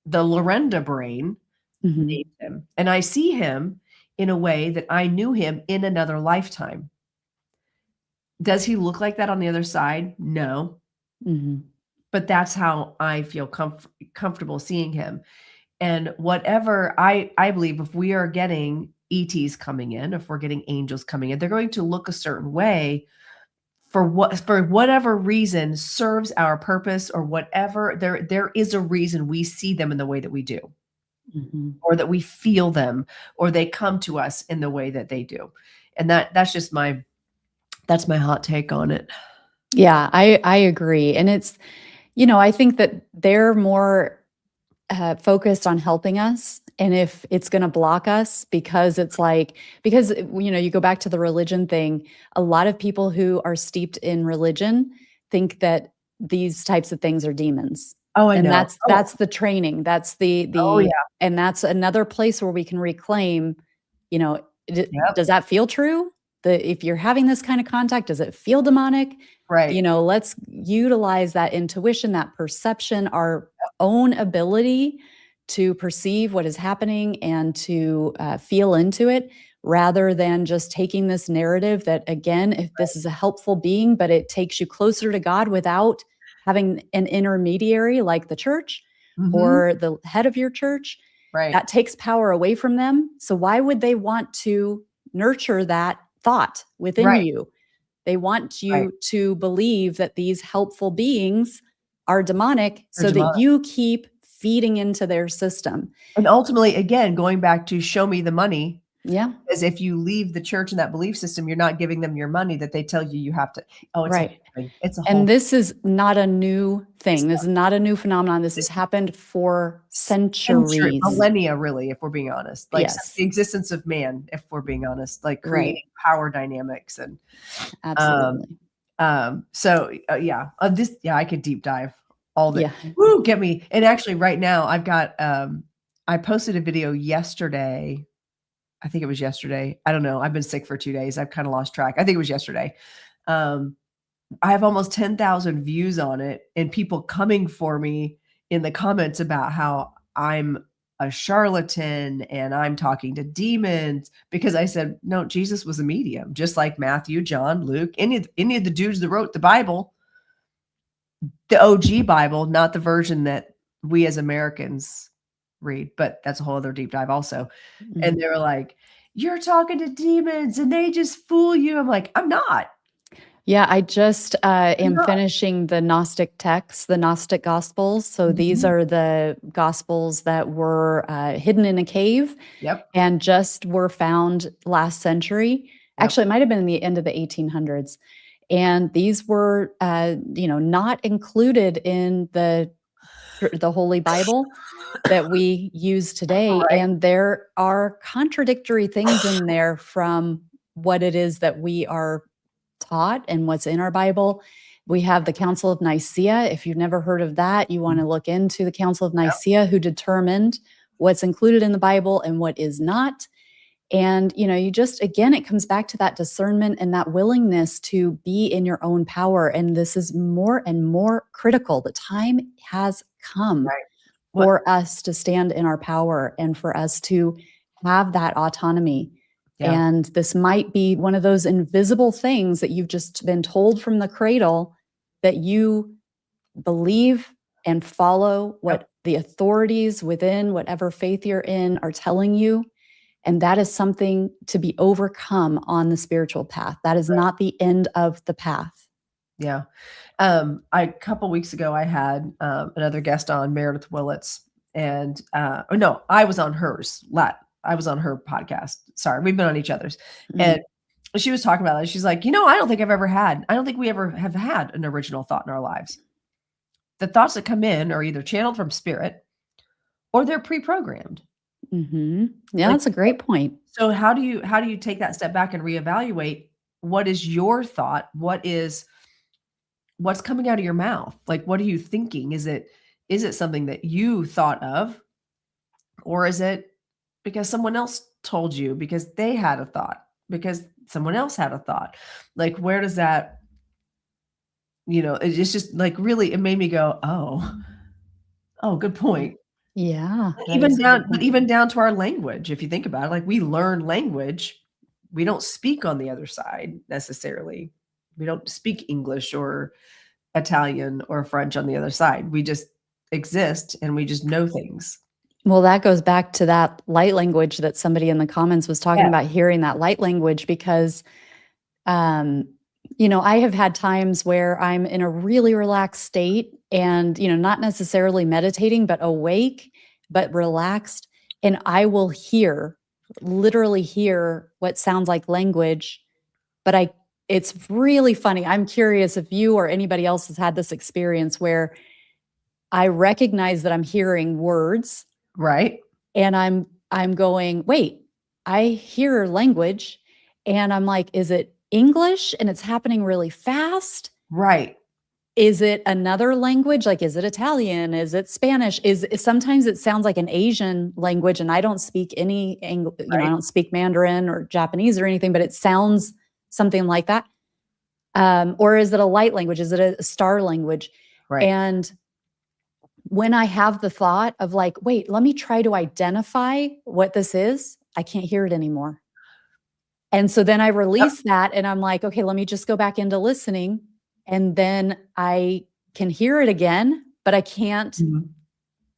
the Lorenda brain, Mhm. named him. And I see him in a way that I knew him in another lifetime. Does he look like that on the other side? No, Mhm. but that's how I feel comfortable seeing him. And whatever I believe if we are getting ETs coming in, if we're getting angels coming in, they're going to look a certain way for whatever reason serves our purpose or whatever. There is a reason we see them in the way that we do, Mhm. or that we feel them, or they come to us in the way that they do. And that's just my hot take on it. Yeah, I agree, and I think that they're more focused on helping us. And if it's going to block us because you go back to the religion thing, a lot of people who are steeped in religion think that these types of things are demons. Oh, I And know. that's the training. That's Oh, the yeah. and that's another place where we can reclaim, you know, Yep. does that feel true? If you're having this kind of contact, does it feel demonic? Right. Let's utilize that intuition, that perception, our own ability to perceive what is happening and to feel into it rather than just taking this narrative that, again, if this is a helpful being, but it takes you closer to God without having an intermediary like the church Mhm. or the head of your church, Right. that takes power away from them. So, why would they want to nurture that thought within Right. you? They want Right. you to believe that these helpful beings are demonic Or so that demonic. you keep feeding into their system. And ultimately, again, going back to show me the money, Yeah, because if you leave the church and that belief system, you're not giving them your money that they tell you you have to. Oh, it's a whole right. thing. It's a whole And this is not a new it's thing. This is not a new phenomenon. This this has happened for century, centuries. millennia, really, if we're being honest. Like since the Yes, existence of man, if we're being honest, like right. creating power dynamics and um Absolutely. yeah, I could deep dive all the Yeah. woo, get me. And actually right now I've got I posted a video yesterday. I think it was yesterday. I don't know. I've been sick for 2 days. I've kind of lost track. I think it was yesterday. Um, I have almost 10,000 views on it and people coming for me in the comments about how I'm a charlatan and I'm talking to demons because I said, no, Jesus was a medium, just like Matthew, John, Luke, any of the dudes that wrote the Bible, the OG Bible, not the version that we as Americans read, but that's a whole other deep dive also. And Mhm. they were like, "You're talking to demons and they just fool you." I'm like, "I'm not. Yeah, I just I'm am not." finishing the Gnostic texts, the Gnostic Gospels. So these Mhm. are the Gospels that were hidden in a cave Yep. and just were found last century. Yep. Actually, it might have been in the end of the 1800s. And these were, not included in the the Holy Bible that we use today. Right. And there are contradictory things in there from what it is that we are taught and what's in our Bible. We have the Council of Nicaea. If you've never heard of that, you want to look into the Council of Nicaea, who determined what's included in the Bible and what is not. And, you just, again, it comes back to that discernment and that willingness to be in your own power. And this is more and more critical. The time has come for us to stand in our power and for us to have that autonomy. Yeah. And this might be one of those invisible things that you've just been told from the cradle that you believe and follow what the authorities within whatever faith you're in are telling you. And that is something to be overcome on the spiritual path. That is not the end of the path. Yeah. A couple weeks ago, I had another guest on, Meredith Willits, and no, I was on hers. I was on her podcast. Sorry, we've been on each other's. Mm-hmm. And she was talking about it. She's like, I don't think we ever have had an original thought in our lives. The thoughts that come in are either channeled from spirit or they're pre-programmed. Mm-hmm. Yeah, that's a great point. So how do you take that step back and reevaluate what is your thought? What's coming out of your mouth? Like, what are you thinking? Is it something that you thought of, or is it because someone else told you, because they had a thought, because someone else had a thought? Like, where does that, it's just like, really, it made me go, oh, good point. Yeah. Even down to our language. If you think about it, like, we learn language. We don't speak on the other side necessarily. We don't speak English or Italian or French on the other side. We just exist and we just know things. Well, that goes back to that light language that somebody in the comments was talking about, hearing that light language, because, I have had times where I'm in a really relaxed state and, not necessarily meditating, but awake, but relaxed. And I will literally hear what sounds like language, but it's really funny. I'm curious if you or anybody else has had this experience where I recognize that I'm hearing words. Right. And I'm going, wait, I hear language. And I'm like, is it English? And it's happening really fast. Right. Is it another language? Like, is it Italian? Is it Spanish? Sometimes it sounds like an Asian language, and I don't speak any I don't speak Mandarin or Japanese or anything, but it sounds something like that. Or is it a light language? Is it a star language? Right. And when I have the thought of like, wait, let me try to identify what this is, I can't hear it anymore. And so then I release that and I'm like, okay, let me just go back into listening. And then I can hear it again, but I can't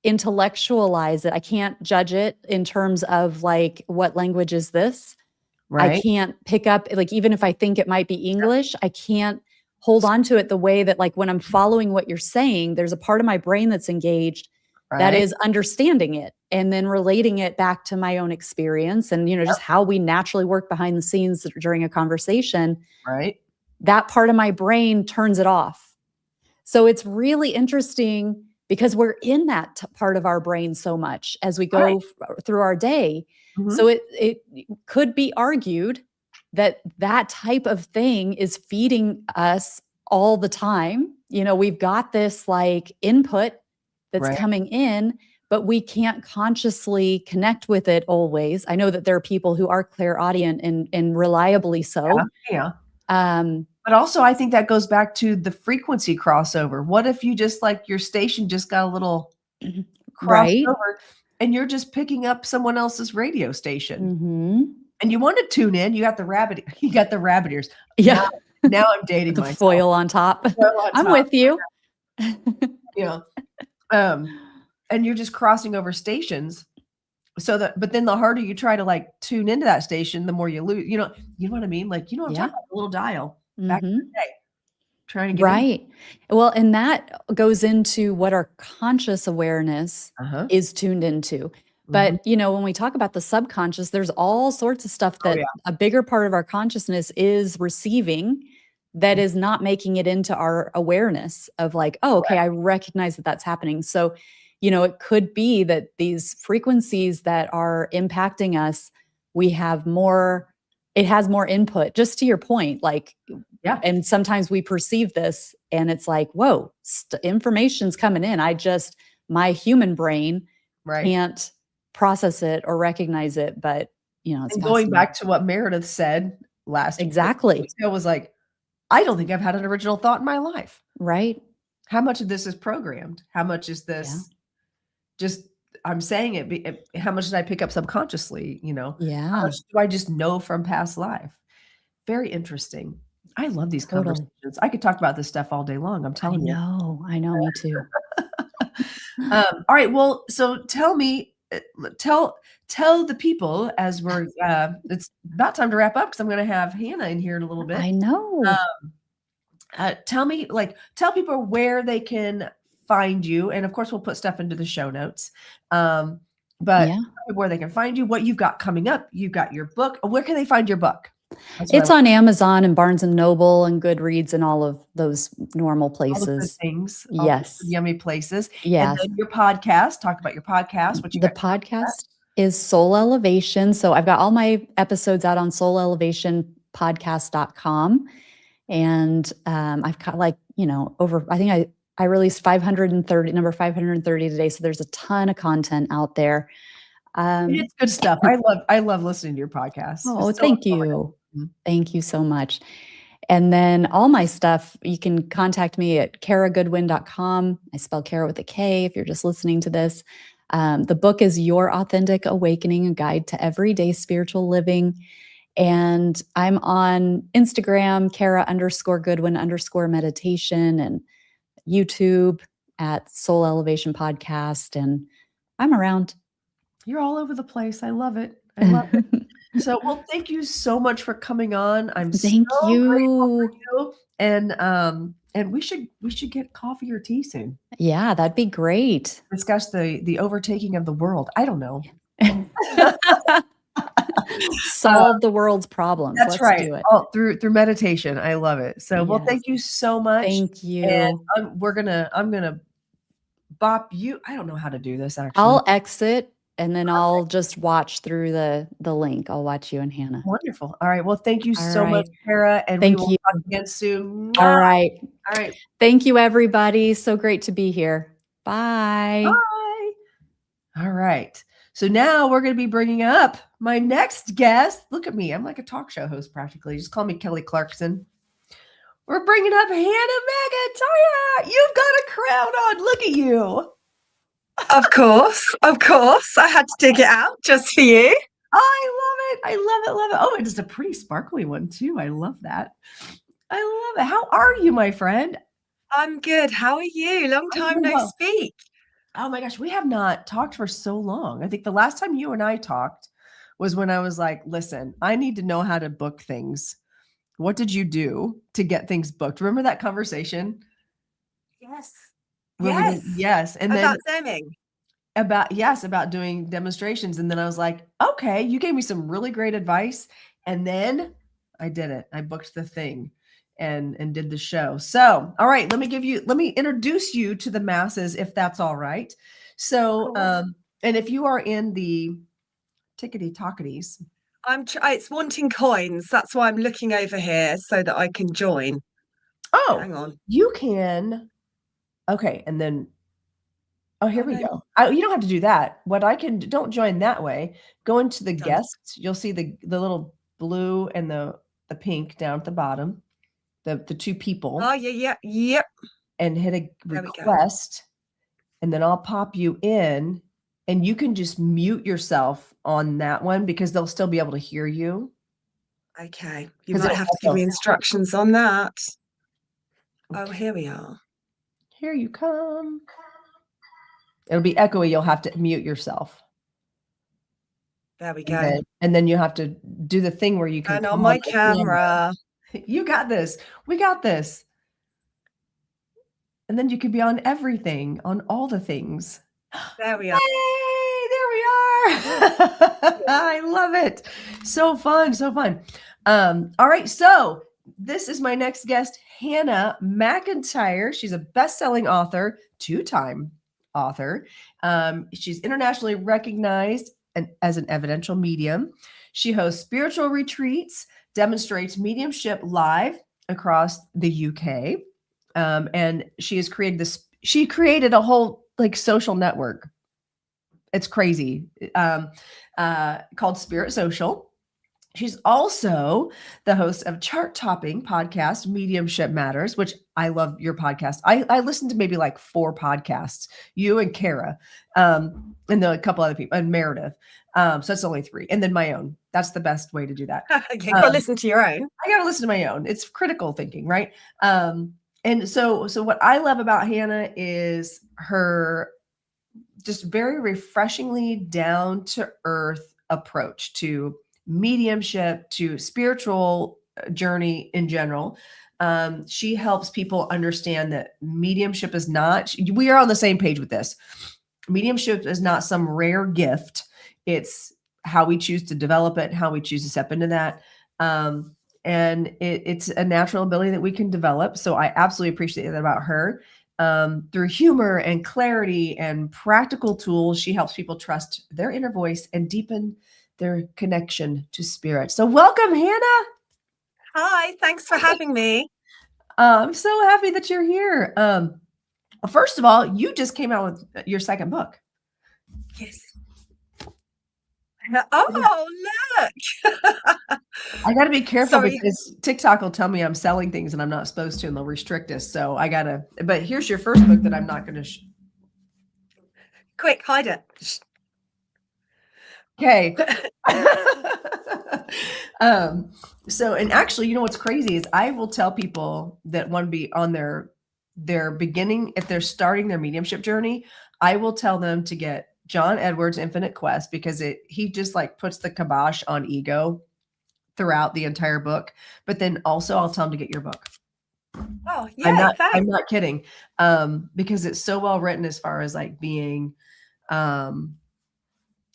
intellectualize it. I can't judge it in terms of like, what language is this? Right. I can't pick up, like, even if I think it might be English, I can't hold on to it the way that, like, when I'm following what you're saying, there's a part of my brain that's engaged that is understanding it and then relating it back to my own experience and, just how we naturally work behind the scenes during a conversation. Right. That part of my brain turns it off. So it's really interesting because we're in that part of our brain so much as we go through our day. Mm-hmm. So it could be argued that type of thing is feeding us all the time. We've got this like input that's coming in, but we can't consciously connect with it always. I know that there are people who are clairaudient and reliably so. Yeah. But also I think that goes back to the frequency crossover. What if you just like your station just got a little crossover and you're just picking up someone else's radio station? Mm-hmm. And you want to tune in, you got the rabbit ears. Yeah. Now I'm dating the myself. Foil on top. I'm with you. And you're just crossing over stations but then the harder you try to like tune into that station, the more you lose, you know what I mean? Like, I'm talking about a little dial back in the day, trying to get in. Well, and that goes into what our conscious awareness is tuned into. But, when we talk about the subconscious, there's all sorts of stuff that a bigger part of our consciousness is receiving that is not making it into our awareness of like, oh, okay, I recognize that that's happening. So, it could be that these frequencies that are impacting us, it has more input, just to your point, like, Yeah. and sometimes we perceive this and it's like, whoa, information's coming in. My human brain can't process it or recognize it, but it's and going fascinating. back to what Meredith said last Exactly. week, I was like, I don't think I've had an original thought in my life. Right. How much of this is programmed? How much is this just, I'm saying it, how much did I pick up subconsciously? How much do I just know from past life? Very interesting. I love these conversations. I could talk about this stuff all day long. I'm telling you. I know, me too. All right. Well, so tell me, tell the people as we're, it's about time to wrap up because I'm going to have Hannah in here in a little bit. I know. Tell people where they can find you. And of course, we'll put stuff into the show notes. But where they can find you, what you've got coming up. You've got your book. Where can they find your book? It's on Amazon and Barnes and Noble and Goodreads and all of those normal places. All the good things. Yes. Yummy places. Yes. And then your podcast. Talk about your podcast. The podcast is Soul Elevation. So I've got all my episodes out on soulelevationpodcast.com. And I've got I think I released number 530 today. So there's a ton of content out there. It's good stuff. I love listening to your podcast. Oh, thank you. Thank you so much. And then all my stuff, you can contact me at karagoodwin.com. I spell Kara with a K if you're just listening to this. The book is Your Authentic Awakening, a guide to everyday spiritual living. And I'm on Instagram, Kara_Goodwin_meditation, and YouTube at Soul Elevation Podcast. And I'm around. You're all over the place. I love it. I love it. So, well, thank you so much for coming on. I'm thank so you. grateful for you. And we should get coffee or tea soon. Yeah, that'd be great. Discuss the overtaking of the world. I don't know. Solve the world's problems. That's Let's right. do it. Oh, through meditation. I love it. So, well, thank you so much. Thank you. And I'm gonna bop you. I don't know how to do this actually. I'll exit. And then I'll just watch through the link. I'll watch you and Hannah. Wonderful. All right. Well, thank you so much, Kara. And we will talk again soon. All right. All right. Thank you, everybody. So great to be here. Bye. Bye. All right. So now we're going to be bringing up my next guest. Look at me. I'm like a talk show host practically. Just call me Kelly Clarkson. We're bringing up Hannah Macintyre. You've got a crown on. Look at you. Of course. I had to dig it out just for you. I love it. Oh, it is a pretty sparkly one too. I love that. I love it. How are you, my friend? I'm good. How are you? Long time no speak. Oh my gosh, we have not talked for so long. I think the last time you and I talked was when I was like, listen, I need to know how to book things. What did you do to get things booked? Remember that conversation? Yes. Yes. And about then Deming. About doing demonstrations. And then I was like, okay, you gave me some really great advice. And then I did it. I booked the thing and did the show. So, all right, let me introduce you to the masses, if that's all right. So, and if you are in the tickety talkities, it's wanting coins. That's why I'm looking over here so that I can join. Oh, hang on. You can. Okay, and then, here we go. You don't have to do that. Don't join that way. Go into the guests. You'll see the little blue and the pink down at the bottom, the two people. Oh, yeah. Yep. And hit a request, and then I'll pop you in, and you can just mute yourself on that one because they'll still be able to hear you. Okay. You might have to give me instructions on that. Okay. Oh, here we are. Here you come. It'll be echoey. You'll have to mute yourself. There we go. And then you have to do the thing where you can. And on my camera. You got this. We got this. And then you could be on everything, on all the things. There we are. Hey, there we are. I love it. So fun. All right. So this is my next guest, Hannah Macintyre. She's a best-selling author, two-time author. She's internationally recognized as an evidential medium. She hosts spiritual retreats, demonstrates mediumship live across the UK. And she has created this, she created a whole like social network. It's crazy. Called Spirit Social. She's also the host of chart-topping podcast Mediumship Matters, which I love your podcast. I listened to maybe like 4 podcasts, you and Kara, and then a couple other people, and Meredith. So that's only 3. And then my own. That's the best way to do that. You got to listen to your own. I got to listen to my own. It's critical thinking, right? And so what I love about Hannah is her just very refreshingly down to earth approach to mediumship, to spiritual journey in general. She helps people understand that mediumship is not, we are on the same page with this. Mediumship is not some rare gift. It's how we choose to develop it, how we choose to step into that. And it's a natural ability that we can develop. So I absolutely appreciate that about her. Through humor and clarity and practical tools, she helps people trust their inner voice and deepen their connection to spirit. So welcome, Hannah. Hi, thanks for having me. I'm so happy that you're here. First of all, you just came out with your second book. Yes. Oh, look. I got to be careful Sorry. because TikTok will tell me I'm selling things and I'm not supposed to, and they'll restrict us. So I got to, but here's your first book that I'm not going to. Quick, hide it. Okay. So, and actually, you know, what's crazy is I will tell people that want to be on their beginning, if they're starting their mediumship journey, I will tell them to get John Edwards' Infinite Quest, because he just like puts the kibosh on ego throughout the entire book. But then also I'll tell them to get your book. Oh, yeah, I'm not kidding. Because it's so well written as far as like being,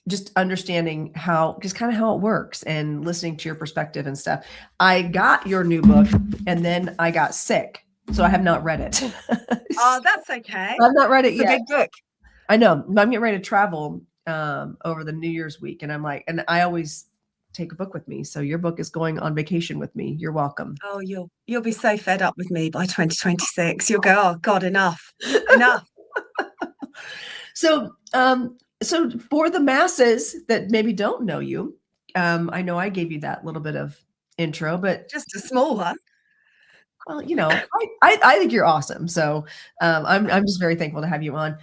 just understanding how it works and listening to your perspective and stuff. I got your new book and then I got sick, so I have not read it. Oh, that's okay. I've not read it yet. It's a big book. I know. I'm getting ready to travel over the New Year's week, and I'm like, and I always take a book with me. So your book is going on vacation with me. You're welcome. Oh, you'll be so fed up with me by 2026. You'll go, oh God, enough. So for the masses that maybe don't know you, I know I gave you that little bit of intro, but just a small one. Well, you know, I think you're awesome. So I'm just very thankful to have you on.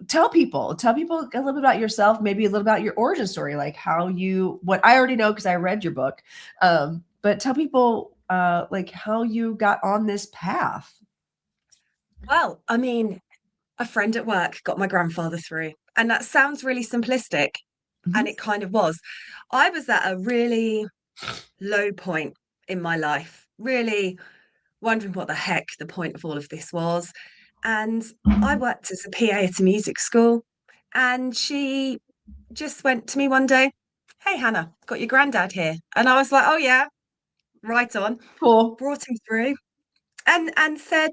Tell people a little bit about yourself, maybe a little about your origin story, like what I already know because I read your book. But tell people like how you got on this path. Well, I mean, a friend at work got my grandfather through, and that sounds really simplistic, and it kind of was. I was at a really low point in my life, really wondering what the heck the point of all of this was. And I worked as a PA at a music school, and she just went to me one day, "Hey, Hannah, got your granddad here." And I was like, "Oh yeah, right on." Cool. Brought him through and said,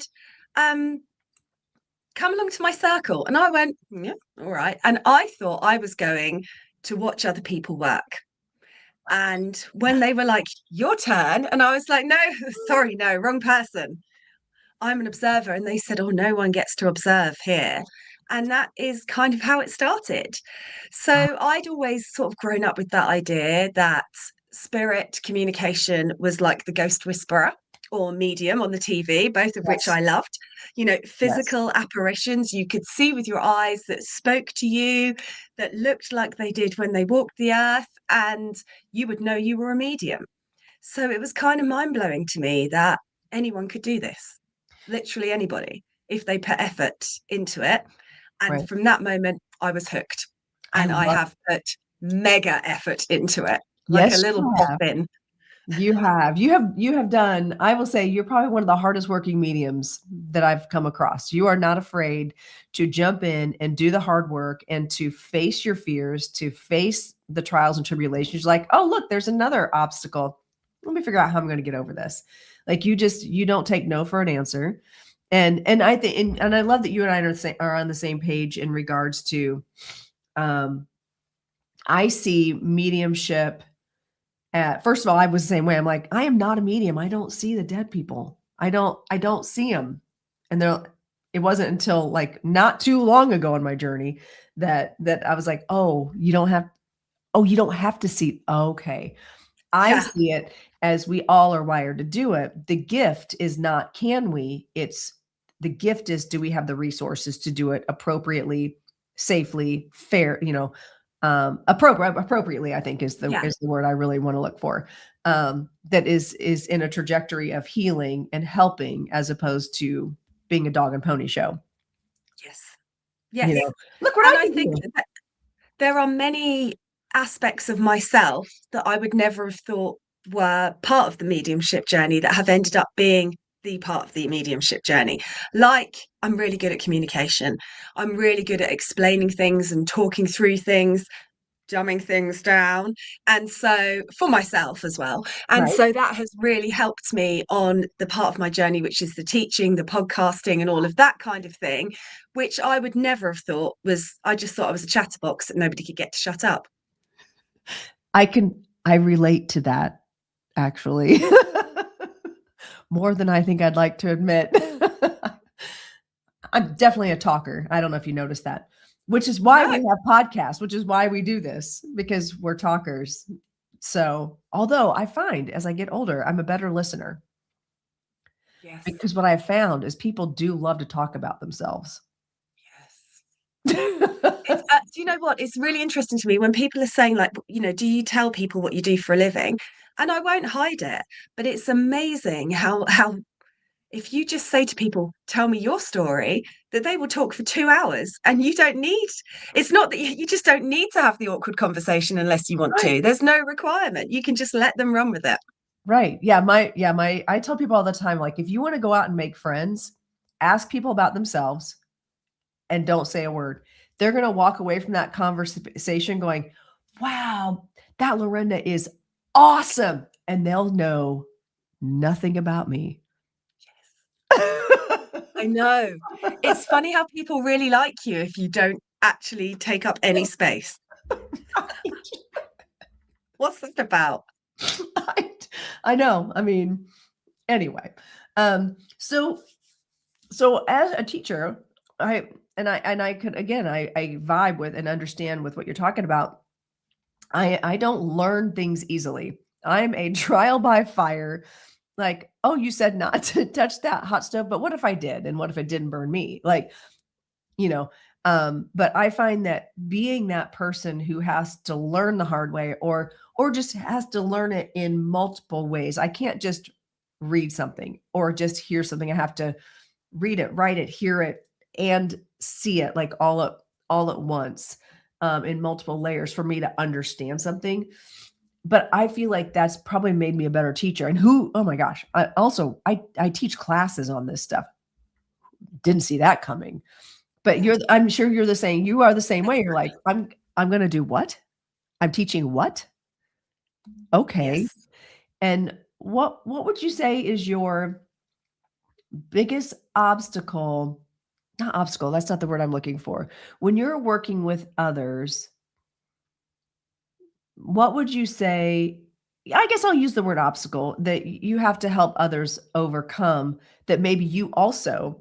"Come along to my circle." And I went, "Yeah, all right." And I thought I was going to watch other people work. And when they were like, "Your turn," and I was like, "No, sorry, no, wrong person. I'm an observer." And they said, "Oh, no one gets to observe here." And that is kind of how it started. So I'd always sort of grown up with that idea that spirit communication was like the ghost whisperer or medium on the TV, both of which I loved. You know, physical apparitions you could see with your eyes that spoke to you, that looked like they did when they walked the earth, and you would know you were a medium. So it was kind of mind-blowing to me that anyone could do this, literally anybody, if they put effort into it. And from that moment, I was hooked. And I have put mega effort into it, like a little boffin. You have done, I will say, you're probably one of the hardest working mediums that I've come across. You are not afraid to jump in and do the hard work and to face your fears, to face the trials and tribulations. You're like, oh, look, there's another obstacle. let me figure out how I'm going to get over this. Like you don't take no for an answer. And I think, and I love that you and I are on the same page in regards to, I see mediumship first of all, I was the same way. I'm like, I am not a medium. I don't see the dead people. I don't see them. And it wasn't until like not too long ago in my journey that I was like, you don't have to see. Okay. I see it as we all are wired to do it. The gift is not, can we? The gift is, do we have the resources to do it appropriately, safely, fair, appropriately, I think is the word I really want to look for. That is in a trajectory of healing and helping, as opposed to being a dog and pony show. Yes. Look what I think that there are many aspects of myself that I would never have thought were part of the mediumship journey that have ended up being the part of the mediumship journey. Like, I'm really good at communication. I'm really good at explaining things and talking through things, dumbing things down, and so for myself as well. And so that has really helped me on the part of my journey, which is the teaching, the podcasting, and all of that kind of thing, which I would never have thought I just thought I was a chatterbox that nobody could get to shut up. I relate to that, actually. More than I think I'd like to admit. I'm definitely a talker. I don't know if you noticed that, which is why we have podcasts, which is why we do this, because we're talkers. So, although I find as I get older, I'm a better listener. Yes. Because what I found is people do love to talk about themselves. Yes. Do you know what? It's really interesting to me when people are saying, like, do you tell people what you do for a living? And I won't hide it, but it's amazing how if you just say to people, tell me your story, that they will talk for 2 hours, and it's not that you just don't need to have the awkward conversation unless you want to. There's no requirement. You can just let them run with it. Right. Yeah. I tell people all the time, like, if you want to go out and make friends, ask people about themselves and don't say a word. They're going to walk away from that conversation going, wow, that Lorenda is awesome. And they'll know nothing about me. I know. It's funny how people really like you if you don't actually take up any space. What's that about? I know. I mean, anyway. So as a teacher, I vibe with and understand with what you're talking about. I don't learn things easily. I'm a trial by fire. Like, oh, you said not to touch that hot stove, but what if I did? And what if it didn't burn me? Like, but I find that being that person who has to learn the hard way or just has to learn it in multiple ways. I can't just read something or just hear something. I have to read it, write it, hear it, and see it like all at once, in multiple layers for me to understand something. But I feel like that's probably made me a better teacher. And oh my gosh, I teach classes on this stuff. Didn't see that coming. But I'm sure you are the same way. You're like, I'm going to do what? I'm teaching what? Okay. Yes. And what would you say is your biggest obstacle? Not obstacle, that's not the word I'm looking for. When you're working with others, what would you say? I guess I'll use the word obstacle that you have to help others overcome that maybe you also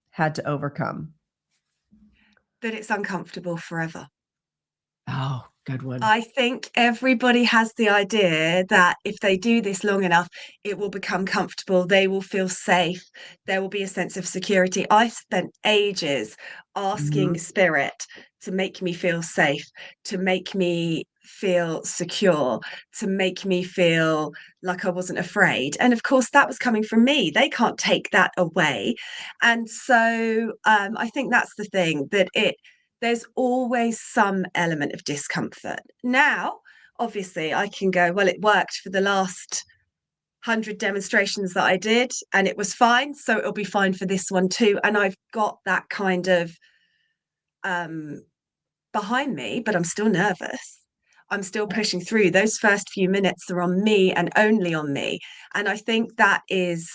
had to overcome. That it's uncomfortable forever. Oh, good one. I think everybody has the idea that if they do this long enough, it will become comfortable. They will feel safe. There will be a sense of security. I spent ages asking Spirit to make me feel safe, to make me feel secure, to make me feel like I wasn't afraid. And of course, that was coming from me. They can't take that away. And so I think that's the thing, that there's always some element of discomfort. Now, obviously, I can go, well, it worked for the last 100 demonstrations that I did, and it was fine. So it'll be fine for this one too. And I've got that kind of behind me, but I'm still nervous. I'm still pushing through. Those first few minutes are on me and only on me. And I think that is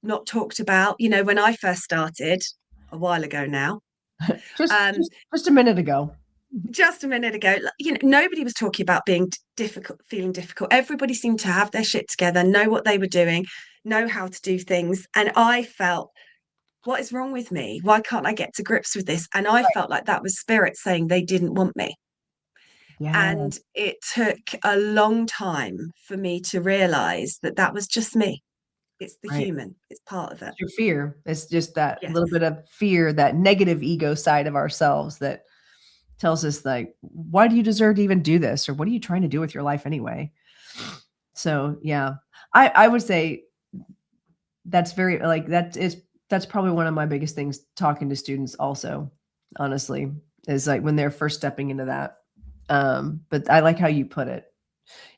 not talked about. You know, when I first started a while ago now, just, um, just a minute ago. just a minute ago, you know, nobody was talking about being difficult, feeling difficult. Everybody seemed to have their shit together, know what they were doing, know how to do things. And I felt, what is wrong with me? Why can't I get to grips with this? And I felt like that was spirit saying they didn't want me. Yeah. And it took a long time for me to realize that that was just me. It's the Right. human, it's part of it. Your fear. It's just that Yes. little bit of fear, that negative ego side of ourselves that tells us, like, why do you deserve to even do this? Or what are you trying to do with your life anyway? So yeah, I would say that's very, like, that's probably one of my biggest things talking to students also, honestly, is like when they're first stepping into that. But I like how you put it.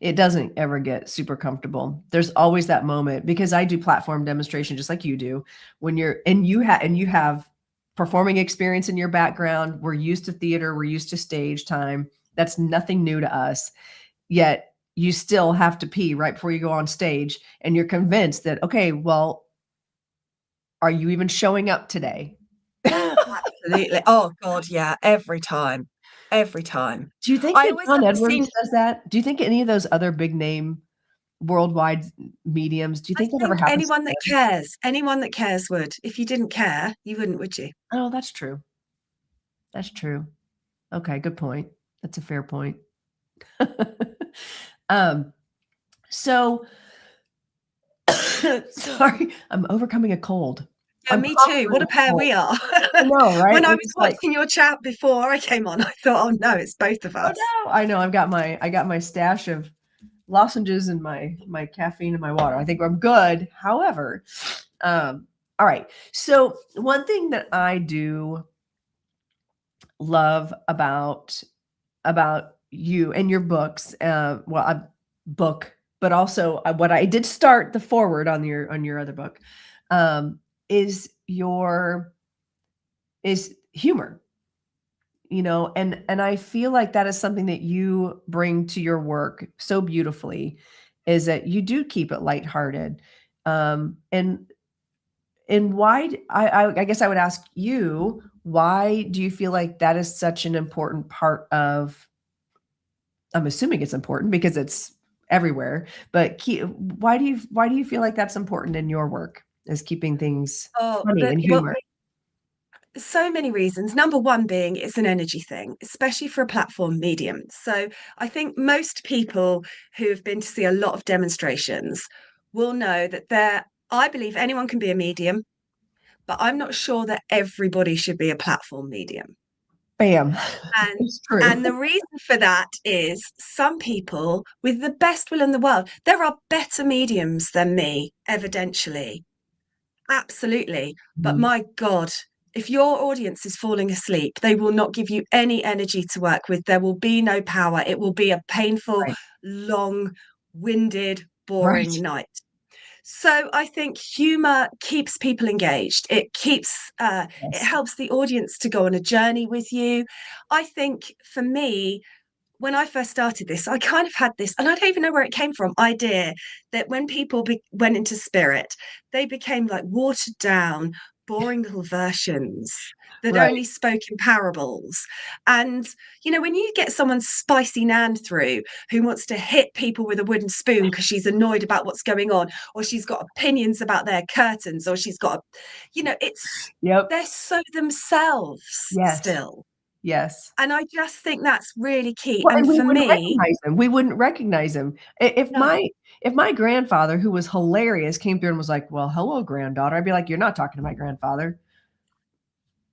It doesn't ever get super comfortable. There's always that moment, because I do platform demonstration just like you do, when you have performing experience in your background. We're used to theater, we're used to stage time. That's nothing new to us. Yet you still have to pee right before you go on stage, and you're convinced that, okay, well, are you even showing up today? Absolutely. Oh God, yeah. Every time. Every time. Do you think I that always John have the Edwards scene. does that? Do you think any of those other big name worldwide mediums, do you I think that ever think happens to them? anyone that cares would. If you didn't care, you wouldn't, would you? Oh, that's true. That's true. Okay, good point. That's a fair point. um, so sorry, I'm overcoming a cold. Yeah, I'm me too. What conquering a a pair cold. we are. I know, right? When I We're was just like, watching your chat before I came on, I thought, oh no, it's both of oh us. no. I know, I got my stash of lozenges and my caffeine and my water. I think I'm good. However, all right. So one thing that I do love about you and your books, well, a book, but also what I did start the forward on your other book, is is humor, and I feel like that is something that you bring to your work so beautifully, is that you do keep it lighthearted. And why I guess I would ask you, why do you feel like that is such an important part of, I'm assuming it's important because it's everywhere, but why do you feel like that's important in your work, is keeping things Oh, funny and well, humor? so many reasons. Number one being it's an energy thing, especially for a platform medium. So I think most people who have been to see a lot of demonstrations will know that I believe anyone can be a medium, but I'm not sure that everybody should be a platform medium. Bam. And It's true. and the reason for that is some people with the best will in the world, there are better mediums than me, evidentially. Absolutely. But Mhm. my God, if your audience is falling asleep, they will not give you any energy to work with. There will be no power. It will be a painful, Right. long, winded, boring Right. night. So I think humor keeps people engaged. It Yes. helps the audience to go on a journey with you. I think for me, when I first started this, I kind of had this, and I don't even know where it came from, idea that when people went into spirit, they became like watered down, boring little versions that Right. only spoke in parables. And, when you get someone spicy Nan through who wants to hit people with a wooden spoon because she's annoyed about what's going on, or she's got opinions about their curtains, or she's got, Yep. they're so themselves Yes. still. Yes. And I just think that's really key. Well, and And we for wouldn't me, recognize him. We wouldn't recognize him. no, If my grandfather, who was hilarious, came through and was like, "Well, hello, granddaughter," I'd be like, "You're not talking to my grandfather."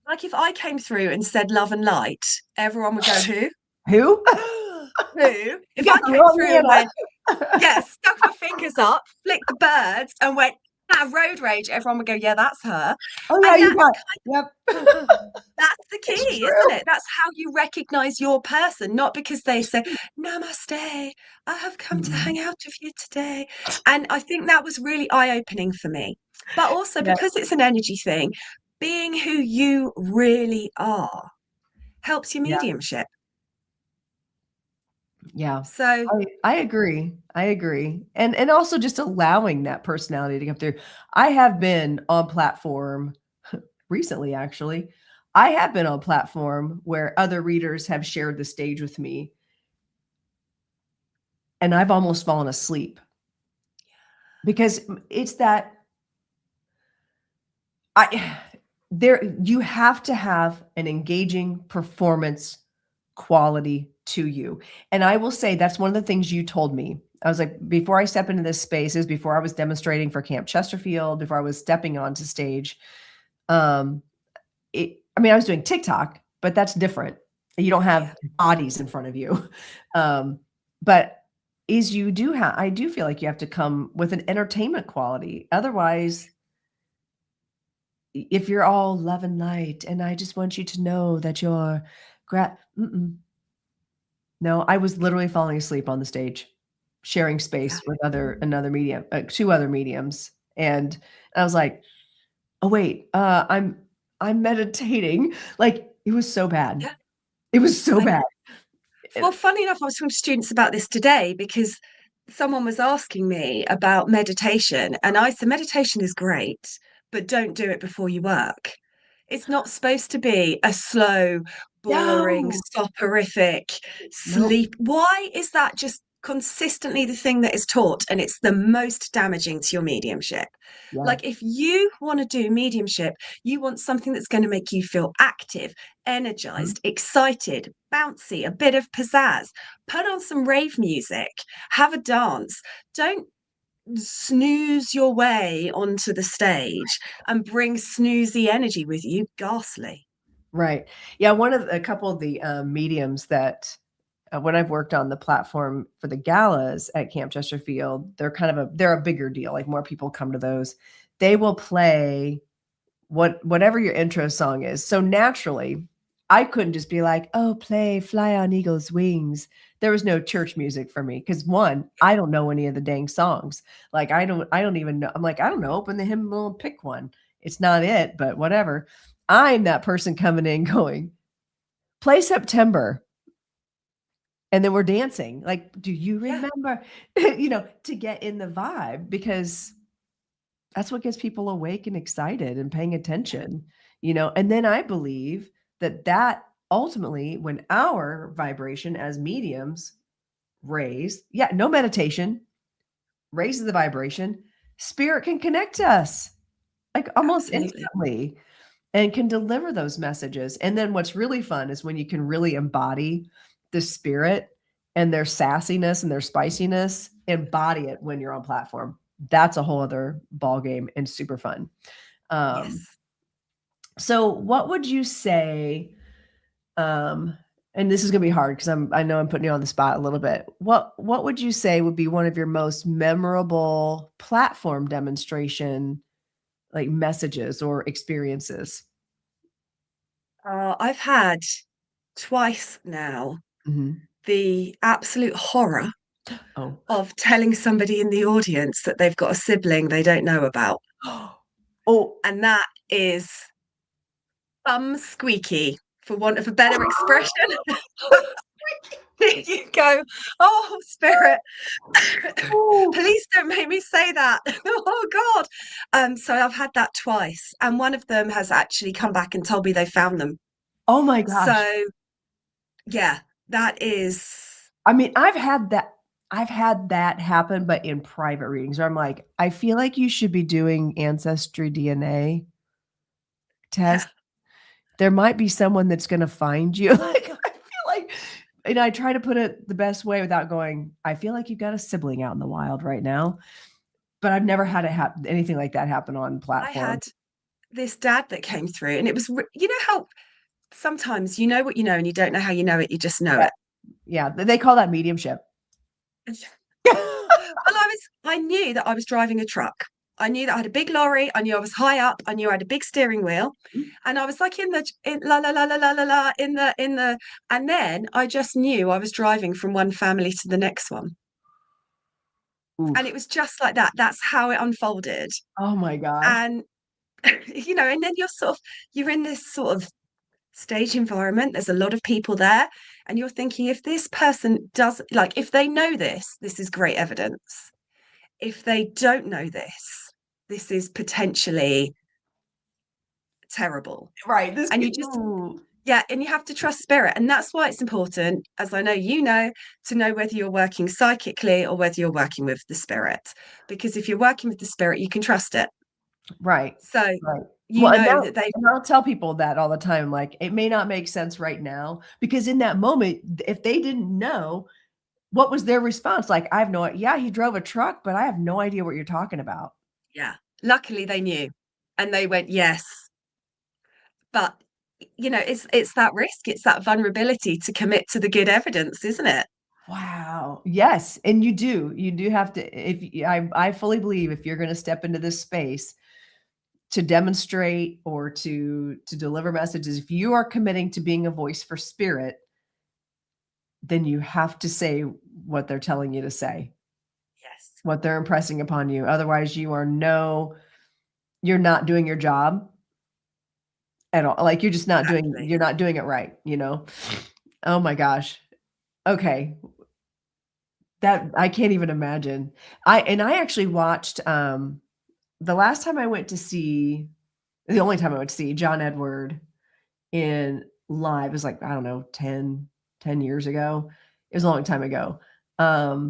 like if I came through and said love and light, everyone would go, who? Who? Who? You If got I the came wrong through and went, Hannah. yeah, stuck my fingers up, flicked the birds, and went, road rage, everyone would go, yeah, that's her. Oh yeah, And you got. Yep. that's the It's key, isn't true. it? That's how you recognize your person, not because they say, namaste, I have come to Mhm. hang out with you today. And I think that was really eye-opening for me. But also Yeah. because it's an energy thing, being who you really are helps your Yeah. mediumship. Yeah. So I agree. I agree. And also just allowing that personality to come through. I have been on platform recently, actually. I have been on platform where other readers have shared the stage with me, and I've almost fallen asleep because it's that I there you have to have an engaging performance quality to you. And I will say that's one of the things you told me. I was like, before I step into this space, is before I was demonstrating for Camp Chesterfield, before I was stepping onto stage. Um, I mean, I was doing TikTok, but that's different. You don't have bodies in front of you. But I do feel like you have to come with an entertainment quality. Otherwise, if you're all love and light, and I just want you to know that you're no, I was literally falling asleep on the stage, sharing space with another medium, 2 other mediums, and I was like, "Oh, wait, I'm meditating." Like, it was so bad. yeah. It was so I bad. Well, funny enough, I was talking to students about this today because someone was asking me about meditation, and I said, meditation is great, but don't do it before you work. It's not supposed to be a slow, boring, No. soporific Nope. sleep. Why is that just consistently the thing that is taught? And it's the most damaging to your mediumship. Yeah. Like, if you want to do mediumship, you want something that's going to make you feel active, Mhm. energized, excited, bouncy, a bit of pizzazz. Put on some rave music, have a dance. Don't snooze your way onto the stage and bring snoozy energy with you. Ghastly. Right. Yeah, a couple of the, mediums that, when I've worked on the platform for the galas at Camp Chesterfield, they're a bigger deal, like, more people come to those. They will play whatever your intro song is. So naturally, I couldn't just be like, "Oh, play Fly on Eagle's Wings." There was no church music for me because 1, I don't know any of the dang songs. Like, I don't even know. I'm like, "I don't know, open the hymnal and pick one." It's not it, but whatever. I'm that person coming in going, "Play September." And then we're dancing. Like, "Do you Yeah. remember?" To get in the vibe, because that's what gets people awake and excited and paying attention, and then I believe that ultimately, when our vibration as mediums no meditation, raises the vibration, spirit can connect to us, like, almost Absolutely. instantly, and can deliver those messages. And then what's really fun is when you can really embody the spirit and their sassiness and their spiciness, embody it when you're on platform. That's a whole other ball game and super fun. Um, Yes. so what would you say, um, and this is gonna be hard because I know I'm putting you on the spot a little bit. What would you say would be one of your most memorable platform demonstration, like, messages or experiences? I've had twice now Mhm. the absolute horror Oh. of telling somebody in the audience that they've got a sibling they don't know about. Oh. And that is squeaky, for want of a better expression. You go, oh, spirit, Oh. please don't make me say that. Oh, God. So I've had that twice. And one of them has actually come back and told me they found them. Oh my gosh. So, yeah, that is, I mean, I've had that happen, but in private readings where I'm like, "I feel like you should be doing ancestry DNA yeah, test. There might be someone that's gonna find you." Like, I feel like, and I try to put it the best way without going, "I feel like you've got a sibling out in the wild right now." But I've never had anything like that happen on I platform. had this dad that came through, and it was, you know how sometimes you know what you know and you don't know how you know it, you just know Yeah. it. Yeah, they call that mediumship. Well, I knew that I was driving a truck. I knew that I had a big lorry. I knew I was high up. I knew I had a big steering wheel, and I was like in la la la la la la la in the, and then I just knew I was driving from one family to the next one, and Oof. it was just like that. That's how it unfolded, Oh my gosh. and and then you're in this sort of stage environment. There's a lot of people there. And you're thinking, if this person does, like, if they know this, this is great evidence. If they don't know this is potentially terrible. Right. This And you could, just, ooh. yeah, and you have to trust spirit. And that's why it's important, as I know you know, to know whether you're working psychically or whether you're working with the spirit. Because if you're working with the spirit, you can trust it. Right. So Right. you Well, know that they, and I'll tell people that all the time. Like, it may not make sense right now because in that moment, if they didn't know, what was their response? Like, I have no, yeah, he drove a truck, but I have no idea what you're talking about. yeah, luckily they knew and they went, yes. But you know, it's that risk, it's that vulnerability to commit to the good evidence, isn't it? Wow. Yes. And you do have to, I fully believe if you're going to step into this space to demonstrate or to deliver messages, if you are committing to being a voice for spirit, then you have to say what they're telling you to say, Yes. what they're impressing upon you. Otherwise, you're not doing your job at all. Like, you're just not Exactly. you're not doing it right, you know? Oh my gosh. Okay. That I can't even imagine. I actually watched, the last time I went to see the only time I went to see John Edward in live was like, I don't know, 10 years ago. It was a long time ago. I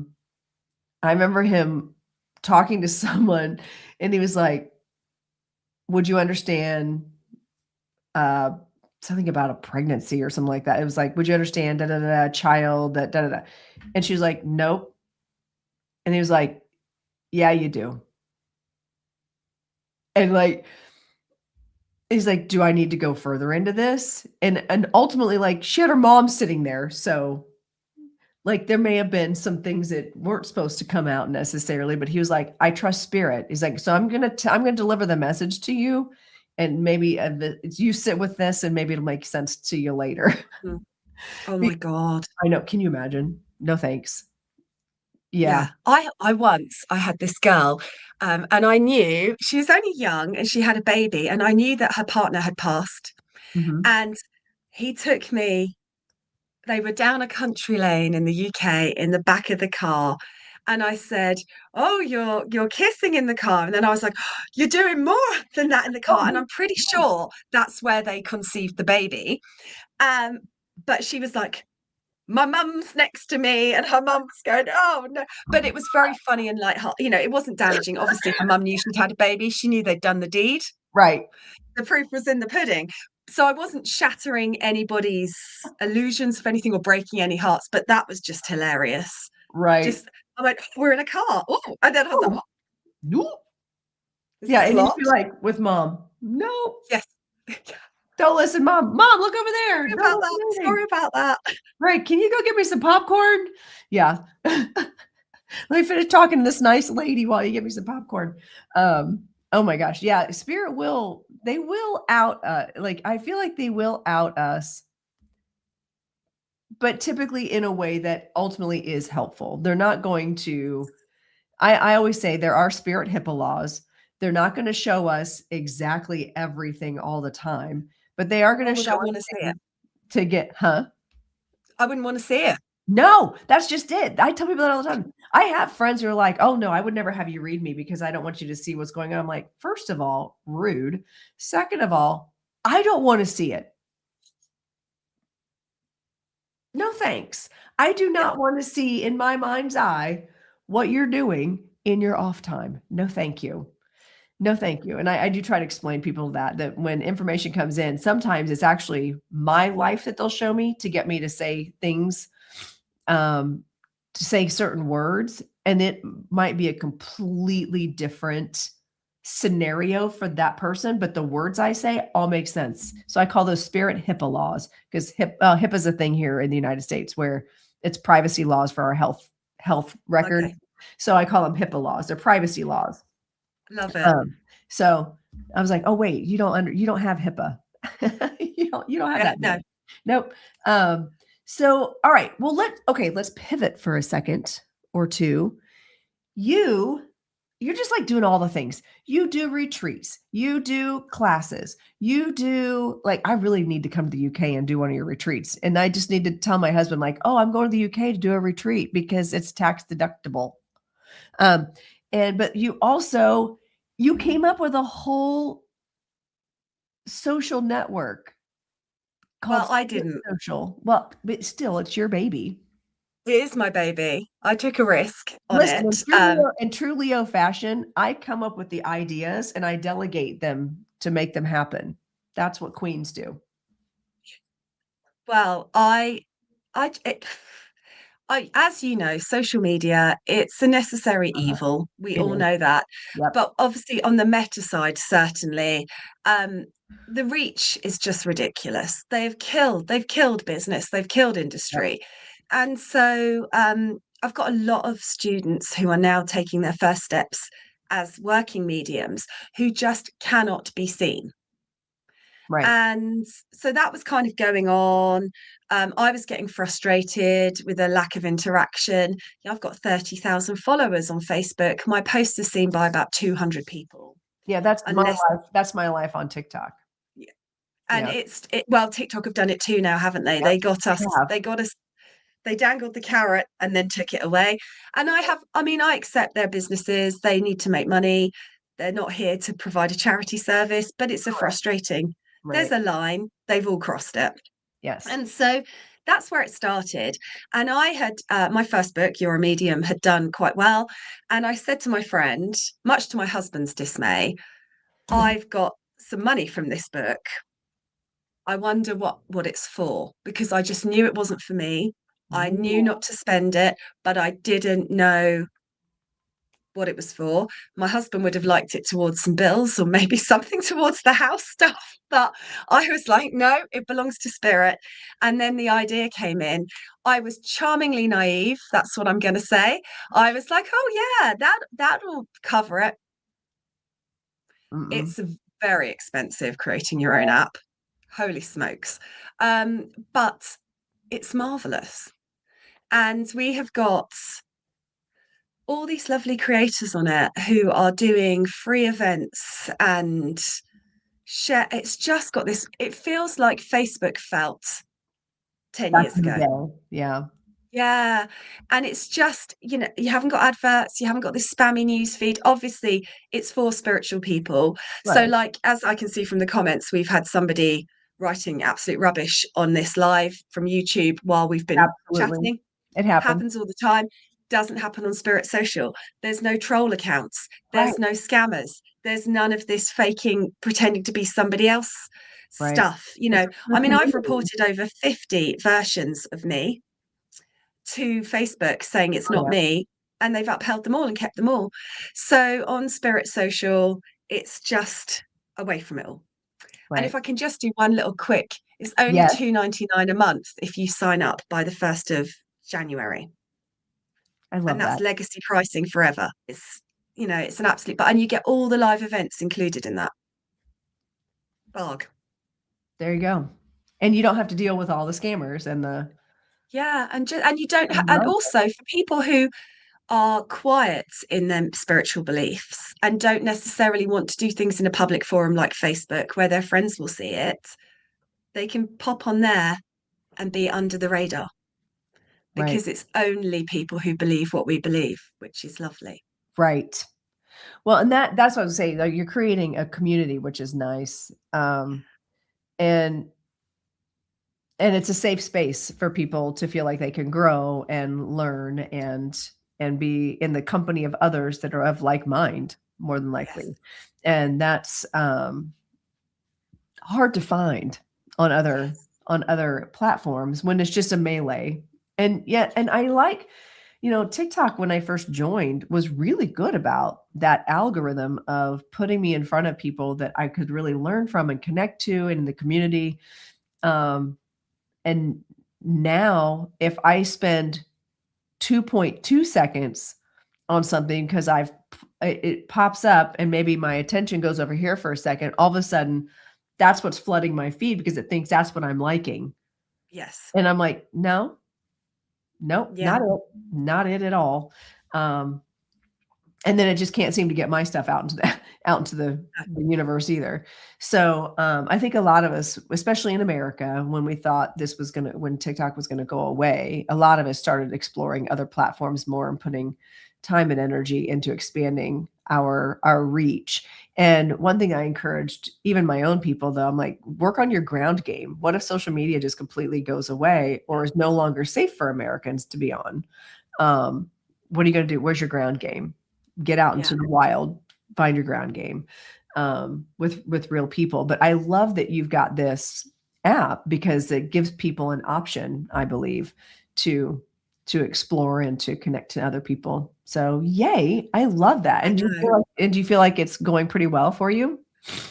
remember him talking to someone and he was like, would you understand something about a pregnancy or something like that? It was like, would you understand child that da da da? And she was like, nope. And he was like, yeah, you do. And like, he's like, do I need to go further into this? And ultimately, like, she had her mom sitting there. So like, there may have been some things that weren't supposed to come out necessarily, but he was like, I trust spirit. He's like, so I'm going to deliver the message to you. And maybe you sit with this and maybe it'll make sense to you later. Mm. Oh my God. I know. Can you imagine? No, thanks. Yeah. I once I had this girl, and I knew she was only young and she had a baby, and I knew that her partner had passed. Mhm. And he took me, they were down a country lane in the UK in the back of the car. And I said, oh, you're kissing in the car. And then I was like, "Oh, you're doing more than that in the car." And I'm pretty sure that's where they conceived the baby. But she was like, my mum's next to me, and her mum's going, oh no. But it was very funny and light-hearted. You know, it wasn't damaging. Obviously, her mum knew she'd had a baby. She knew they'd done the deed. Right. The proof was in the pudding. So I wasn't shattering anybody's illusions of anything or breaking any hearts, but that was just hilarious. Right. Just, I went, we're in a car. Oh, and then I was like, Oh. oh, Nope. is Yeah. this And you'd locked? be like, with mom, no, Yes. don't listen, mom. Mom, look over there. Sorry Don't about look that. at anything. Sorry about that. Right. Can you go get me some popcorn? Yeah. Let me finish talking to this nice lady while you get me some popcorn. Oh my gosh. Yeah. Spirit they will out, like, I feel like they will out us, but typically in a way that ultimately is helpful. They're not going to, I always say there are spirit HIPAA laws. They're not going to show us exactly everything all the time, but they are going Why to would show I us want to see it? to get, huh? I wouldn't want to see it. No, that's just it. I tell people that all the time. I have friends who are like, oh no, I would never have you read me because I don't want you to see what's going on. I'm like, first of all, rude. Second of all, I don't want to see it. No, thanks. I do not want to see in my mind's eye what you're doing in your off time. No, thank you. No, thank you. And I do try to explain people that when information comes in, sometimes it's actually my life that they'll show me to get me to say things, to say certain words. And it might be a completely different scenario for that person, but the words I say all make sense. So I call those spirit HIPAA laws because HIPAA is a thing here in the United States where it's privacy laws for our health record. Okay. So I call them HIPAA laws. They're privacy laws. Love it. So I was like, oh wait, you don't have HIPAA. you don't have Yeah, that. no. Nope. So all right, well let's pivot for a second or two. You you're just like doing all the things. You do retreats, you do classes, you do like, I really need to come to the UK and do one of your retreats. And I just need to tell my husband, like, oh, I'm going to the UK to do a retreat because it's tax deductible. But you came up with a whole social network called Well, I Spirit didn't. Social. Well, but still, it's your baby. It is my baby. I took a risk on Listen, it. in true Leo fashion, I come up with the ideas and I delegate them to make them happen. That's what queens do. Well, it, as you know, social media, it's a necessary evil. We It all is. know that. Yep. But obviously, on the meta side, certainly, the reach is just ridiculous. They've killed business, they've killed Yep. industry. And so I've got a lot of students who are now taking their first steps as working mediums who just cannot be seen. Right. And so that was kind of going on. I was getting frustrated with the lack of interaction. I've got 30,000 followers on Facebook. My post is seen by about 200 people. Yeah, that's my Unless, life. That's my life on TikTok. and Yeah. well, TikTok have done it too now, haven't they? Yep. They got us, They have. they got us, they dangled the carrot and then took it away. And I accept their businesses. They need to make money. They're not here to provide a charity service, but it's a frustrating. There's Right. a line, they've all crossed it. Yes. And so that's where it started. And I had my first book, You're a Medium, had done quite well. And I said to my friend, much to my husband's dismay, I've got some money from this book. I wonder what it's for, because I just knew it wasn't for me. I knew not to spend it, but I didn't know what it was for. My husband would have liked it towards some bills or maybe something towards the house stuff. But I was like, no, it belongs to spirit. And then the idea came in. I was charmingly naive. That's what I'm going to say. I was like, oh yeah, that'll cover it. Mm-mm. It's very expensive creating your own app. Holy smokes. But it's marvelous. And we have got all these lovely creators on it who are doing free events and share. It's just got this, it feels like Facebook felt 10 Back years in the ago. day. Yeah. Yeah. And it's just, you haven't got adverts, you haven't got this spammy news feed. Obviously, it's for spiritual people. So, Right. like, as I can see from the comments, we've had somebody writing absolute rubbish on this live from YouTube while we've been Absolutely. chatting. It happens. Happens all the time. Doesn't happen on Spirit Social. There's no troll accounts. Right. There's no scammers. There's none of this faking, pretending to be somebody else Right. stuff. It's a I've community. reported over 50 versions of me to Facebook saying it's not Yeah. me, and they've upheld them all and kept them all. So on Spirit Social, it's just away from it all. And if Right. I can just do one little quick, it's only Yes. $2.99 a month if you sign up by the 1st of January. I love And that's that. legacy pricing forever. It's an absolute, and you get all the live events included in that. Barg. There you go. And you don't have to deal with all the scammers and the Yeah, and you don't, and also for people who are quiet in their spiritual beliefs and don't necessarily want to do things in a public forum like Facebook where their friends will see it, they can pop on there and be under the radar because it's only people who believe what we believe, which is lovely. Right. Well, and that's what I was saying. Like, you're creating a community, which is nice. And it's a safe space for people to feel like they can grow and learn and be in the company of others that are of like mind, more than likely. Yes. And that's hard to find on other platforms when it's just a melee. And I like, TikTok, when I first joined, was really good about that algorithm of putting me in front of people that I could really learn from and connect to in the community. And now if I spend 2.2 seconds on something because it pops up and maybe my attention goes over here for a second, all of a sudden that's what's flooding my feed because it thinks that's what I'm liking. Yes. And I'm like, nope, Yeah. not it at all. and then it just can't seem to get my stuff out into the universe either. So I think a lot of us, especially in America, when we thought when TikTok was going to go away, a lot of us started exploring other platforms more and putting time and energy into expanding our reach. And one thing I encouraged even my own people, though, I'm like, work on your ground game. What if social media just completely goes away or is no longer safe for Americans to be on? What are you going to do? Where's your ground game? Get out into the wild, find your ground game with real people. But I love that you've got this app because it gives people an option, I believe, to explore and to connect to other people. So yay, I love that. And do you feel like it's going pretty well for you?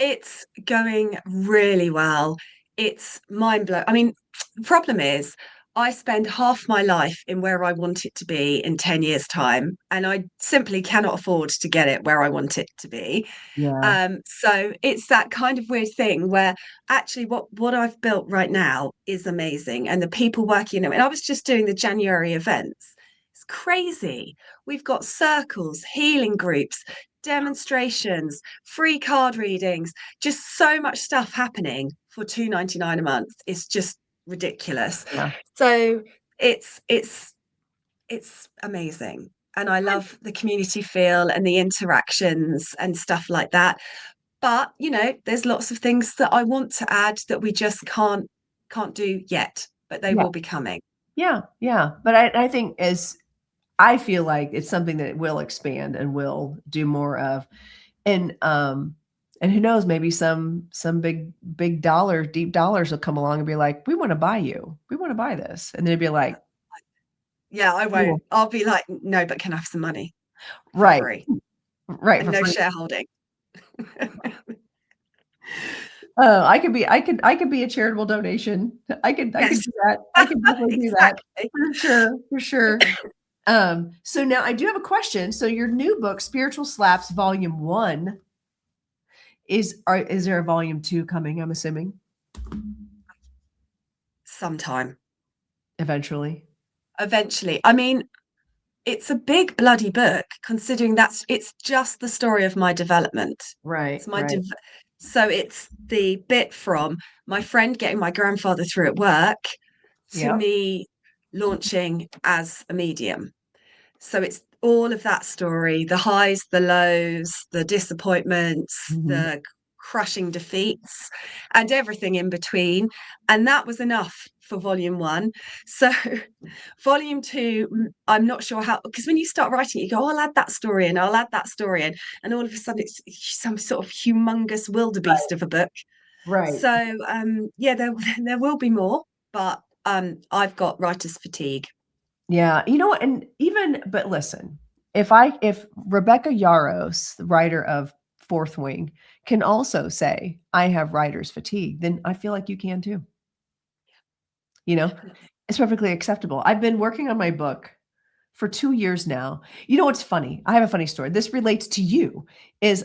It's going really well. It's mind blowing. I mean, the problem is I spend half my life in where I want it to be in 10 years' time, and I simply cannot afford to get it where I want it to be. Yeah. So it's that kind of weird thing where actually what I've built right now is amazing. And the people working, and I was just doing the January events. It's crazy. We've got circles, healing groups, demonstrations, free card readings, just so much stuff happening for $2.99 a month. It's just ridiculous. Yeah. So it's amazing. And I love the community feel and the interactions and stuff like that. But there's lots of things that I want to add that we just can't do yet, but they will be coming. Yeah. But I think I feel like it's something that will expand and will do more of. And who knows, maybe some big deep dollars will come along and be like, we want to buy you. We want to buy this. And they'd be like, yeah, I won't. Cool. I'll be like, no, but can I have some money? Right. Free. Right. And no shareholding. Oh, I could be a charitable donation. I could do that. I could definitely do that. For sure. So now I do have a question. So your new book, Spiritual Slaps, Volume 1, is there a Volume 2 coming, I'm assuming? Sometime. Eventually. I mean, it's a big bloody book, considering it's just the story of my development. Right. It's so it's the bit from my friend getting my grandfather through at work to me launching as a medium. So it's all of that story, the highs, the lows, the disappointments, the crushing defeats, and everything in between. And that was enough for Volume 1. So Volume 2, I'm not sure how, because when you start writing, you go, I'll add that story in, I'll add that story in. And all of a sudden it's some sort of humongous wildebeest of a book. Right. So there will be more, but I've got writer's fatigue. Yeah. But listen, if Rebecca Yarros, the writer of Fourth Wing, can also say, I have writer's fatigue, then I feel like you can too. It's perfectly acceptable. I've been working on my book for 2 years now. What's funny? I have a funny story. This relates to you.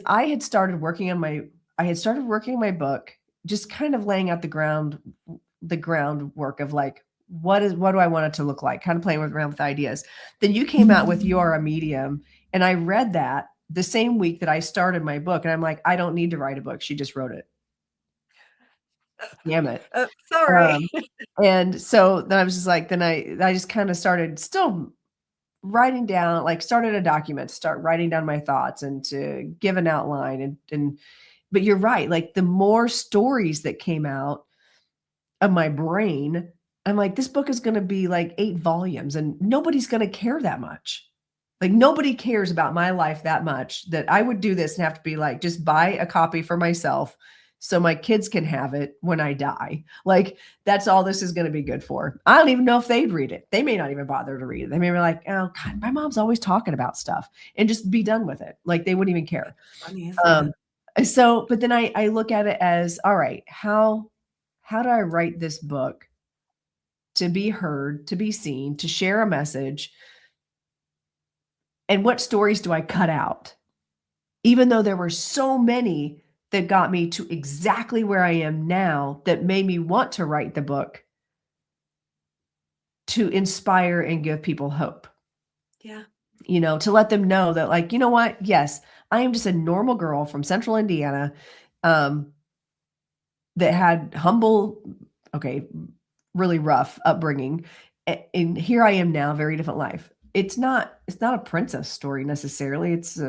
I had started working on my book, just kind of laying out the groundwork of like, what do I want it to look like? Kind of playing around with ideas. Then you came out with You Are a Medium, and I read that the same week that I started my book, and I'm like, I don't need to write a book. She just wrote it. Damn it. Sorry. And so then I was just like, I just kind of started still writing down, like started a document, start writing down my thoughts and to give an outline. But you're right. Like the more stories that came out of my brain, I'm like, this book is going to be like 8 volumes and nobody's going to care that much. Like nobody cares about my life that much that I would do this and have to be like, just buy a copy for myself so my kids can have it when I die. Like that's all this is going to be good for. I don't even know if they'd read it. They may not even bother to read it. They may be like, oh God, my mom's always talking about stuff, and just be done with it. Like they wouldn't even care. But then I look at it as, all right, how do I write this book to be heard, to be seen, to share a message? And what stories do I cut out? Even though there were so many that got me to exactly where I am now, that made me want to write the book to inspire and give people hope. Yeah. you know, to let them know that, like, you know what? Yes, I am just a normal girl from central Indiana, that had humble, okay, really rough upbringing. And here I am now, very different life. It's not a princess story necessarily. It's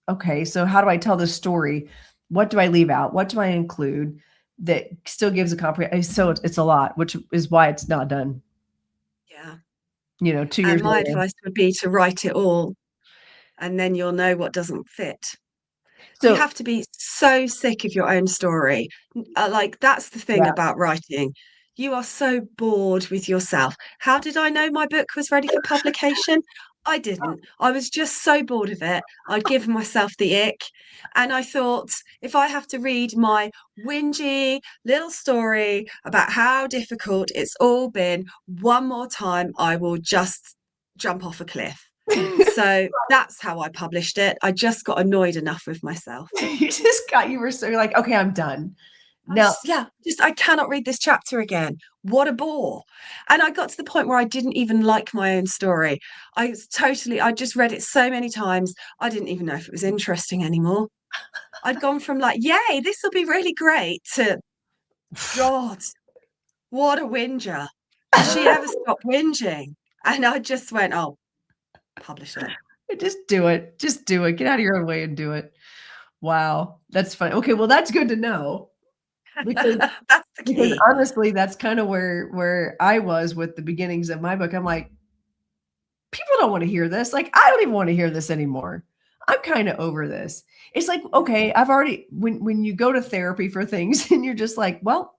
okay, so how do I tell this story? What do I leave out? What do I include that still gives a comprehension? So it's a lot, which is why it's not done, Yeah. you know, 2 And years my later. advice would be to write it all, and then you'll know what doesn't fit. You So have to be so sick of your own story. Like, that's the thing yeah. about writing. You are so bored with yourself. How did I know my book was ready for publication? I didn't. I was just so bored of it. I'd given myself the ick. And I thought, if I have to read my whingy little story about how difficult it's all been one more time, I will just jump off a cliff. So that's how I published it. I just got annoyed enough with myself. You were so, you're like, okay, I'm done. Now, I cannot read this chapter again. What a bore. And I got to the point where I didn't even like my own story. I just read it so many times, I didn't even know if it was interesting anymore. I'd gone from like, yay, this will be really great, to God, what a whinger. Does she ever stop whinging? And I just went, oh, publish it. just do it. Just do it. Get out of your own way and do it. Wow, that's funny. Okay, well, that's good to know, because That's the key. honestly, that's kind of where I was with the beginnings of my book. I'm like, people don't want to hear this. Like, I don't even want to hear this anymore. I'm kind of over this. It's like, okay, I've already, when you go to therapy for things and you're just like, well,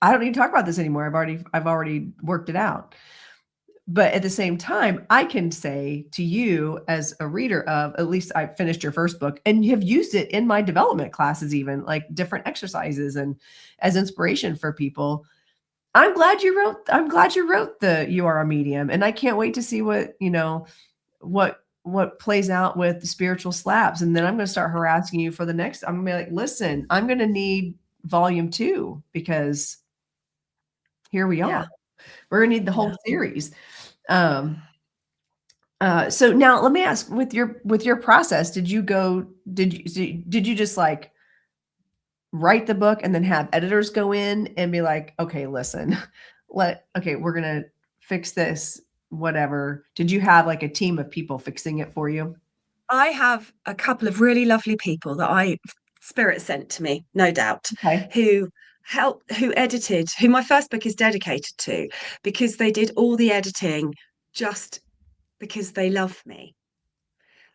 I don't need to talk about this anymore. I've already worked it out. But at the same time, I can say to you, as a reader of, at least I finished your first book and have used it in my development classes, even like different exercises and as inspiration for people. I'm glad you wrote the You Are a Medium. And I can't wait to see what, you know, what plays out with the spiritual slabs. And then I'm going to start harassing you for the next. I'm going to be like, listen, I'm going to need volume 2, because here we Yeah. are. We're going to need the whole series. So now let me ask, with your process, did you just like write the book and then have editors go in and be like, okay, listen, we're going to fix this, whatever. Did you have like a team of people fixing it for you? I have a couple of really lovely people that Spirit sent to me, no doubt, Okay. who edited, who my first book is dedicated to, because they did all the editing just because they love me.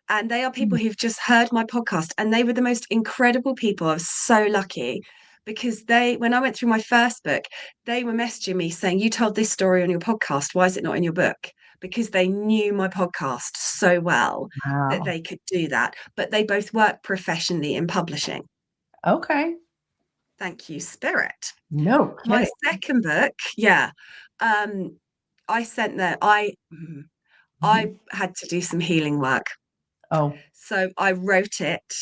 And they are people who've just heard my podcast, and they were the most incredible people. I was so lucky, because when I went through my first book, they were messaging me saying, you told this story on your podcast, why is it not in your book? Because they knew my podcast so well that Wow. they could do that. But they both work professionally in publishing. Okay. Thank you, Spirit. No My kidding. second book, I sent that I had to do some healing work. Oh, So I wrote it,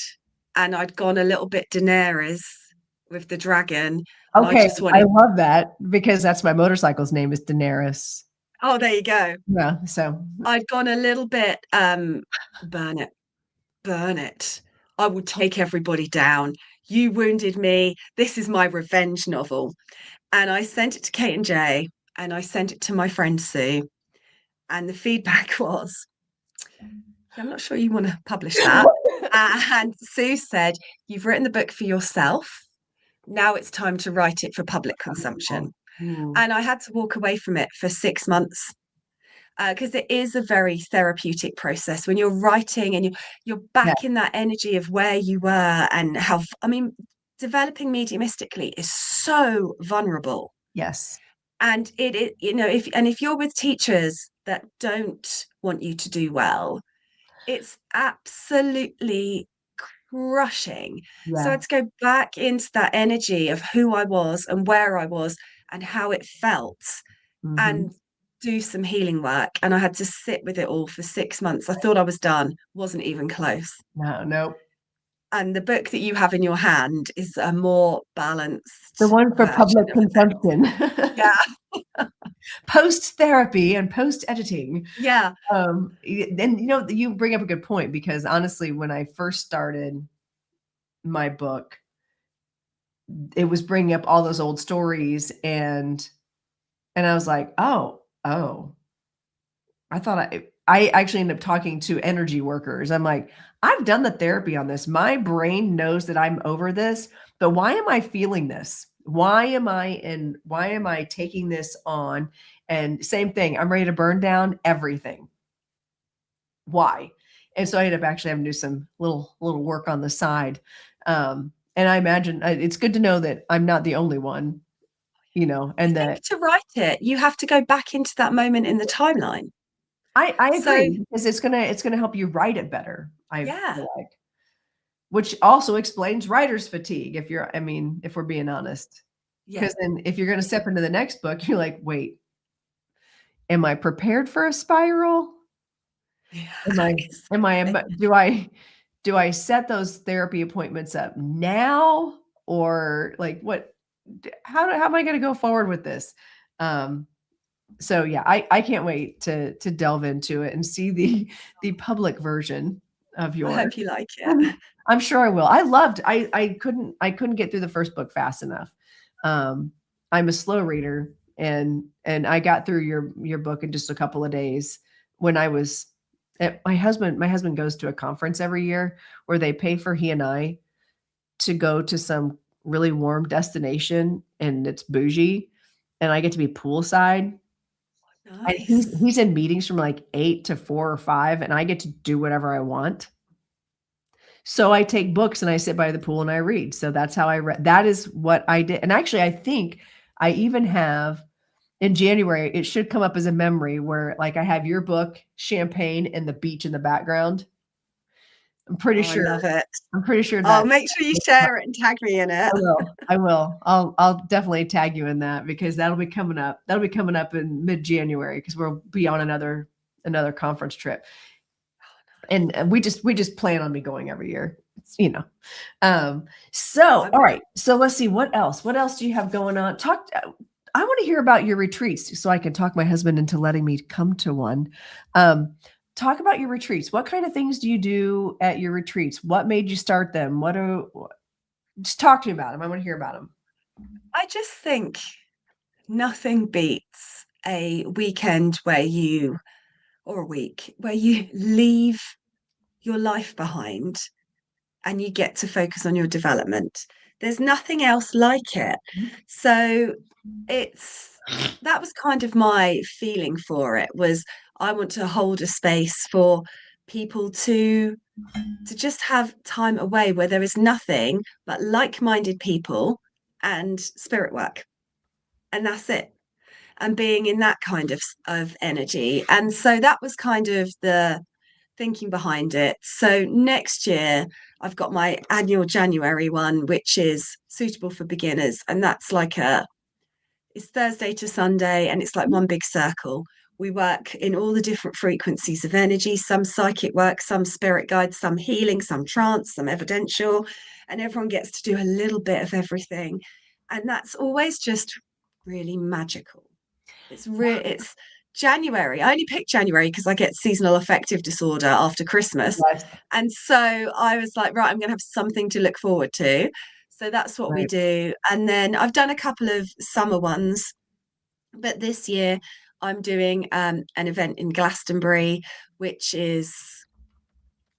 and I'd gone a little bit Daenerys with the dragon, and I okay. just I wanted, love that, because that's my motorcycle's name is Daenerys. oh, there you go. Yeah. So I'd gone a little bit burn it, burn it. I will take everybody down. You wounded me. This is my revenge novel. And I sent it to Kate and Jay, and I sent it to my friend Sue. And the feedback was, yeah, I'm not sure you want to publish that. And Sue said, you've written the book for yourself. Now it's time to write it for public consumption. Ooh, And I had to walk away from it for 6 months, because it is a very therapeutic process when you're writing, and you're yeah. back in that energy of where you were, and how, I mean, developing mediumistically is so vulnerable. Yes. And if you're with teachers that don't want you to do well, it's absolutely crushing. So I Yeah. had to go back into that energy of who I was and where I was and how it felt, Mhm. and do some healing work. And I had to sit with it all for 6 months. I thought I was done, wasn't even close. No, nope. And the book that you have in your hand is a more balanced The one for version public of it. consumption. Yeah, Post therapy and post editing. yeah. And you bring up a good point, because honestly, when I first started my book, it was bringing up all those old stories, and I was like, oh, I thought I actually ended up talking to energy workers. I'm like, I've done the therapy on this. My brain knows that I'm over this, but why am I feeling this? Why am I taking this on? And same thing, I'm ready to burn down everything. Why? And so I ended up actually having to do some little work on the side. And I imagine it's good to know that I'm not the only one, and I think that to write it, you have to go back into that moment in the timeline. I So, agree, because it's gonna help you write it better. I yeah, feel like, which also explains writer's fatigue. If we're being honest, yeah. because then if you're gonna step into the next book, you're like, wait, am I prepared for a spiral? Do I set those therapy appointments up now, or like what? How am I going to go forward with this? So yeah, I can't wait to delve into it and see the public version of I yours. hope you like it. I'm sure I will. I couldn't get through the first book fast enough. I'm a slow reader, and I got through your book in just a couple of days. When I was my husband goes to a conference every year where they pay for he and I to go to some really warm destination, and it's bougie, and I get to be poolside. And Nice. he's in meetings from like 8 to 4 or 5, and I get to do whatever I want. So I take books and I sit by the pool and I read. So that's how I read. That is what I did. And actually, I think I even have in January, it should come up as a memory where like I have your book, champagne, and the beach in the background. I'm pretty I sure. love it. I'm pretty sure Oh, that make sure you share it and tag me in it. I will. I'll definitely tag you in that, because that'll be coming up. That'll be coming up in mid-January, because we'll be on another conference trip. And we just plan on me going every year. So all right. So let's see, what else do you have going on? I want to hear about your retreats, so I can talk my husband into letting me come to one. Talk about your retreats. What kind of things do you do at your retreats? What made you start them? Just talk to me about them. I want to hear about them. I just think nothing beats a weekend or a week where you leave your life behind and you get to focus on your development. There's nothing else like it. So that was kind of my feeling for it, was I want to hold a space for people to just have time away where there is nothing but like-minded people and spirit work. And that's it. And being in that kind of energy. And so that was kind of the thinking behind it. So next year, I've got my annual January one, which is suitable for beginners. And that's it's Thursday to Sunday, and it's like one big circle. We work in all the different frequencies of energy, some psychic work, some spirit guides, some healing, some trance, some evidential, and everyone gets to do a little bit of everything. And that's always just really magical. It's January. I only picked January because I get seasonal affective disorder after Christmas. Yes. And so I was like, right, I'm going to have something to look forward to. So that's what we Right. do. And then I've done a couple of summer ones, but this year I'm doing an event in Glastonbury, which is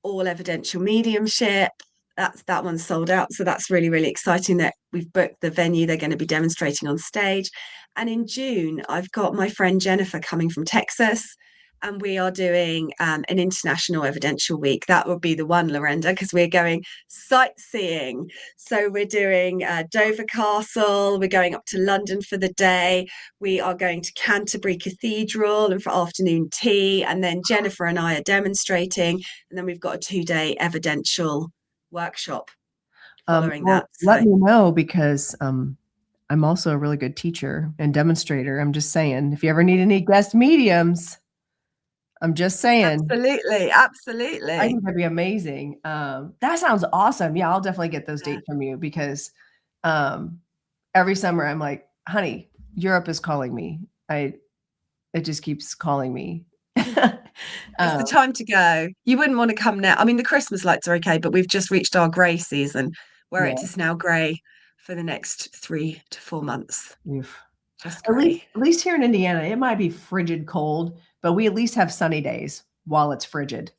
all evidential mediumship. That one's sold out. So that's really, really exciting that we've booked the venue. They're going to be demonstrating on stage. And in June, I've got my friend Jennifer coming from Texas, and we are doing an international evidential week. That will be the one, Lorenda, because we're going sightseeing. So we're doing Dover Castle. We're going up to London for the day. We are going to Canterbury Cathedral and for afternoon tea. And then Jennifer and I are demonstrating. And then we've got a 2-day evidential workshop following that. Let me know, because I'm also a really good teacher and demonstrator. I'm just saying, if you ever need any guest mediums, I'm just saying. Absolutely. I Absolutely. think that'd be amazing. That sounds awesome. Yeah, I'll definitely get those Yeah. dates from you because every summer I'm like, honey, Europe is calling me. It just keeps calling me. It's the time to go. You wouldn't want to come now. I mean, the Christmas lights are okay, but we've just reached our grey season where Yeah. it is now grey for the next 3 to 4 months. Oof. Just At grey. least here in Indiana, it might be frigid cold, but we at least have sunny days while it's frigid.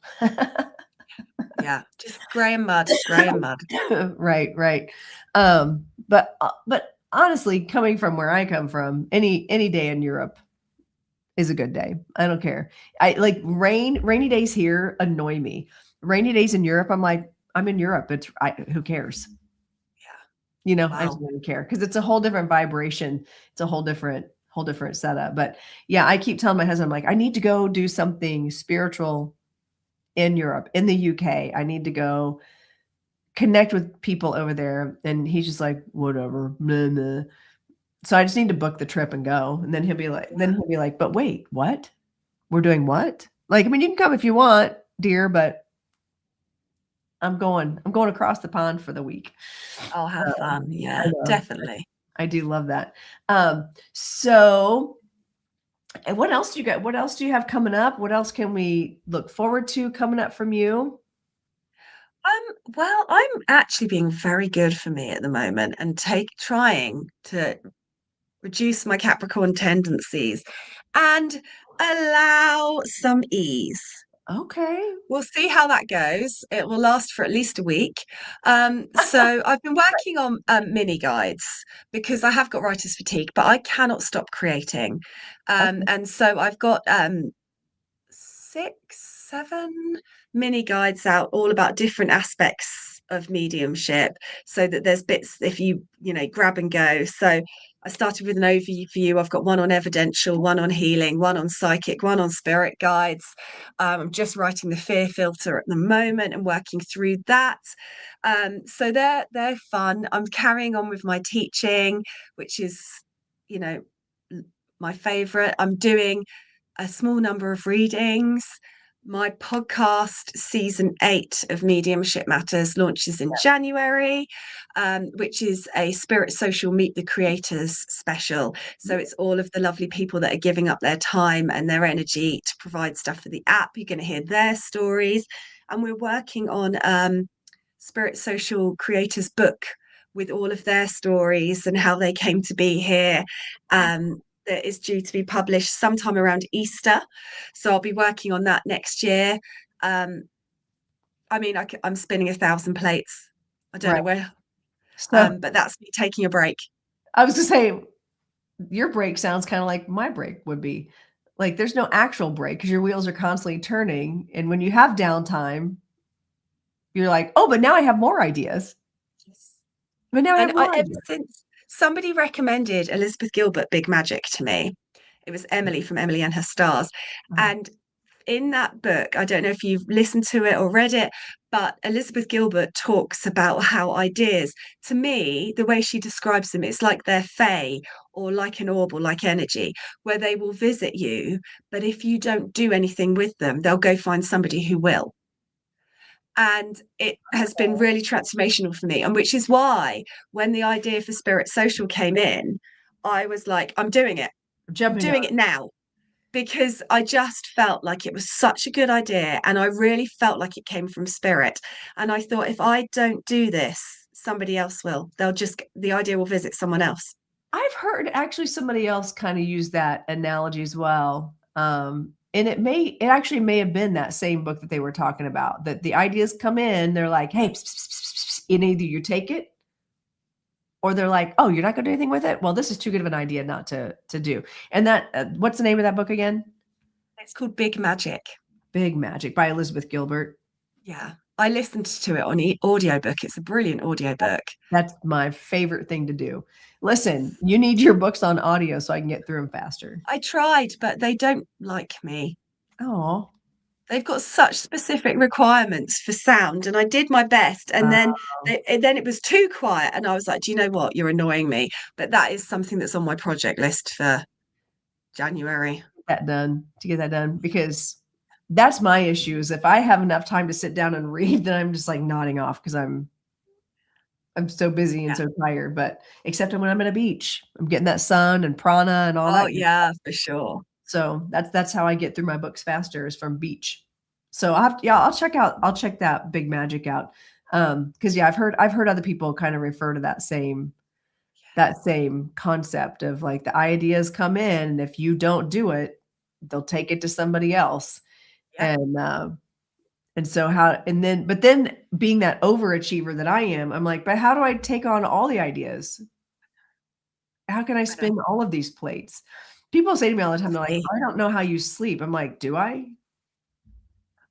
Yeah, just grey and mud, grey and mud. Right, right. But honestly, coming from where I come from, any day in Europe is a good day. I don't care. I like rainy days here annoy me. Rainy days in Europe, I'm like, I'm in Europe. Who cares? Yeah. I just Wow. don't care because it's a whole different vibration. It's a whole different setup. But yeah, I keep telling my husband, I'm like, I need to go do something spiritual in Europe, in the UK. I need to go connect with people over there. And he's just like, whatever. Blah, blah. So I just need to book the trip and go. And then he'll be like, but wait, what? We're doing what? Like, I mean, you can come if you want, dear, but I'm going across the pond for the week. I'll have fun. Yeah, definitely. I do love that. So and what else do you got? What else do you have coming up? What else can we look forward to coming up from you? Well, I'm actually being very good for me at the moment and trying to reduce my Capricorn tendencies and allow some ease. Okay. We'll see how that goes. It will last for at least a week. So I've been working on mini guides because I have got writer's fatigue, but I cannot stop creating. Okay. And so I've got 6, 7 mini guides out all about different aspects of mediumship so that there's bits if you grab and go. So I started with an overview. I've got one on evidential, one on healing, one on psychic, one on spirit guides. I'm just writing the fear filter at the moment and working through that. So they're fun. I'm carrying on with my teaching, which is, my favorite. I'm doing a small number of readings. My podcast, season 8 of Mediumship Matters, launches in January, which is a Spirit Social Meet the Creators special. So it's all of the lovely people that are giving up their time and their energy to provide stuff for the app. You're going to hear their stories. And we're working on Spirit Social Creators book with all of their stories and how they came to be here. That is due to be published sometime around Easter. So I'll be working on that next year. I mean, I'm spinning 1,000 plates. I don't know where, So but that's me taking a break. I was gonna say your break sounds kind of like my break would be. Like there's no actual break because your wheels are constantly turning. And when you have downtime, you're like, oh, but now I have more ideas. But now I have more Ever ideas. since somebody recommended Elizabeth Gilbert Big Magic to me, it was Emily from Emily and Her Stars. And in that book, I don't know if you've listened to it or read it, but Elizabeth Gilbert talks about how ideas, to me, the way she describes them, it's like they're fae or like an orb or like energy, where they will visit you, but if you don't do anything with them, they'll go find somebody who will. And it has been really transformational for me. And which is why when the idea for Spirit Social came in, I was like, I'm doing it. I'm doing it now. Because I just felt like it was such a good idea. And I really felt like it came from spirit. And I thought, if I don't do this, somebody else will. The idea will visit someone else. I've heard actually somebody else kind of use that analogy as well. And it actually may have been that same book that they were talking about, that the ideas come in, they're like, hey, pss, pss, pss, pss, and either you take it or they're like, oh, you're not going to do anything with it? Well, this is too good of an idea not to do. And that, what's the name of that book again? It's called Big Magic. Big Magic by Elizabeth Gilbert. Yeah. I listened to it on audiobook. It's a brilliant audiobook. That's my favorite thing to do. Listen, you need your books on audio so I can get through them faster. I tried, but they don't like me. Oh. They've got such specific requirements for sound, and I did my best. And then it was too quiet, and I was like, "Do you know what? You're annoying me." But that is something that's on my project list for January. To get that done because that's my issue, is if I have enough time to sit down and read, then I'm just like nodding off because I'm so busy and Yeah. so tired. But except when I'm at a beach, I'm getting that sun and prana and all Oh that. yeah, for sure. So that's how I get through my books faster, is from beach. So I'll check that Big Magic out. Because I've heard other people kind of refer to that same concept of like the ideas come in, and if you don't do it, they'll take it to somebody else. Yeah. And so but then being that overachiever that I am, I'm like, but how do I take on all the ideas? How can I spin all of these plates? People say to me all the time, they're like, I don't know how you sleep. I'm like, do I?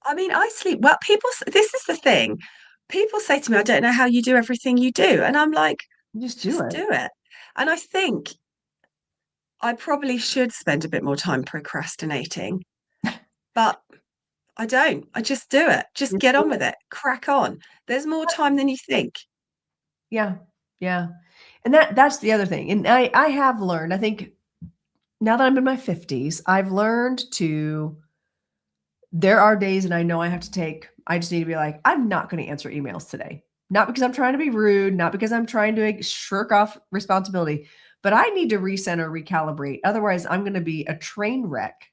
I mean, I sleep well. This is the thing. People say to me, I don't know how you do everything you do. And I'm like, Just do just it. do it. And I think I probably should spend a bit more time procrastinating, but I don't. I just do it. Just Just get do on with it. it. Crack on. There's more time than you think. Yeah. Yeah. And that's the other thing. And I have learned, I think now that I'm in my 50s, I've learned there are days, and I know I just need to be like, I'm not going to answer emails today. Not because I'm trying to be rude, not because I'm trying to shirk off responsibility, but I need to recenter, recalibrate. Otherwise, I'm going to be a train wreck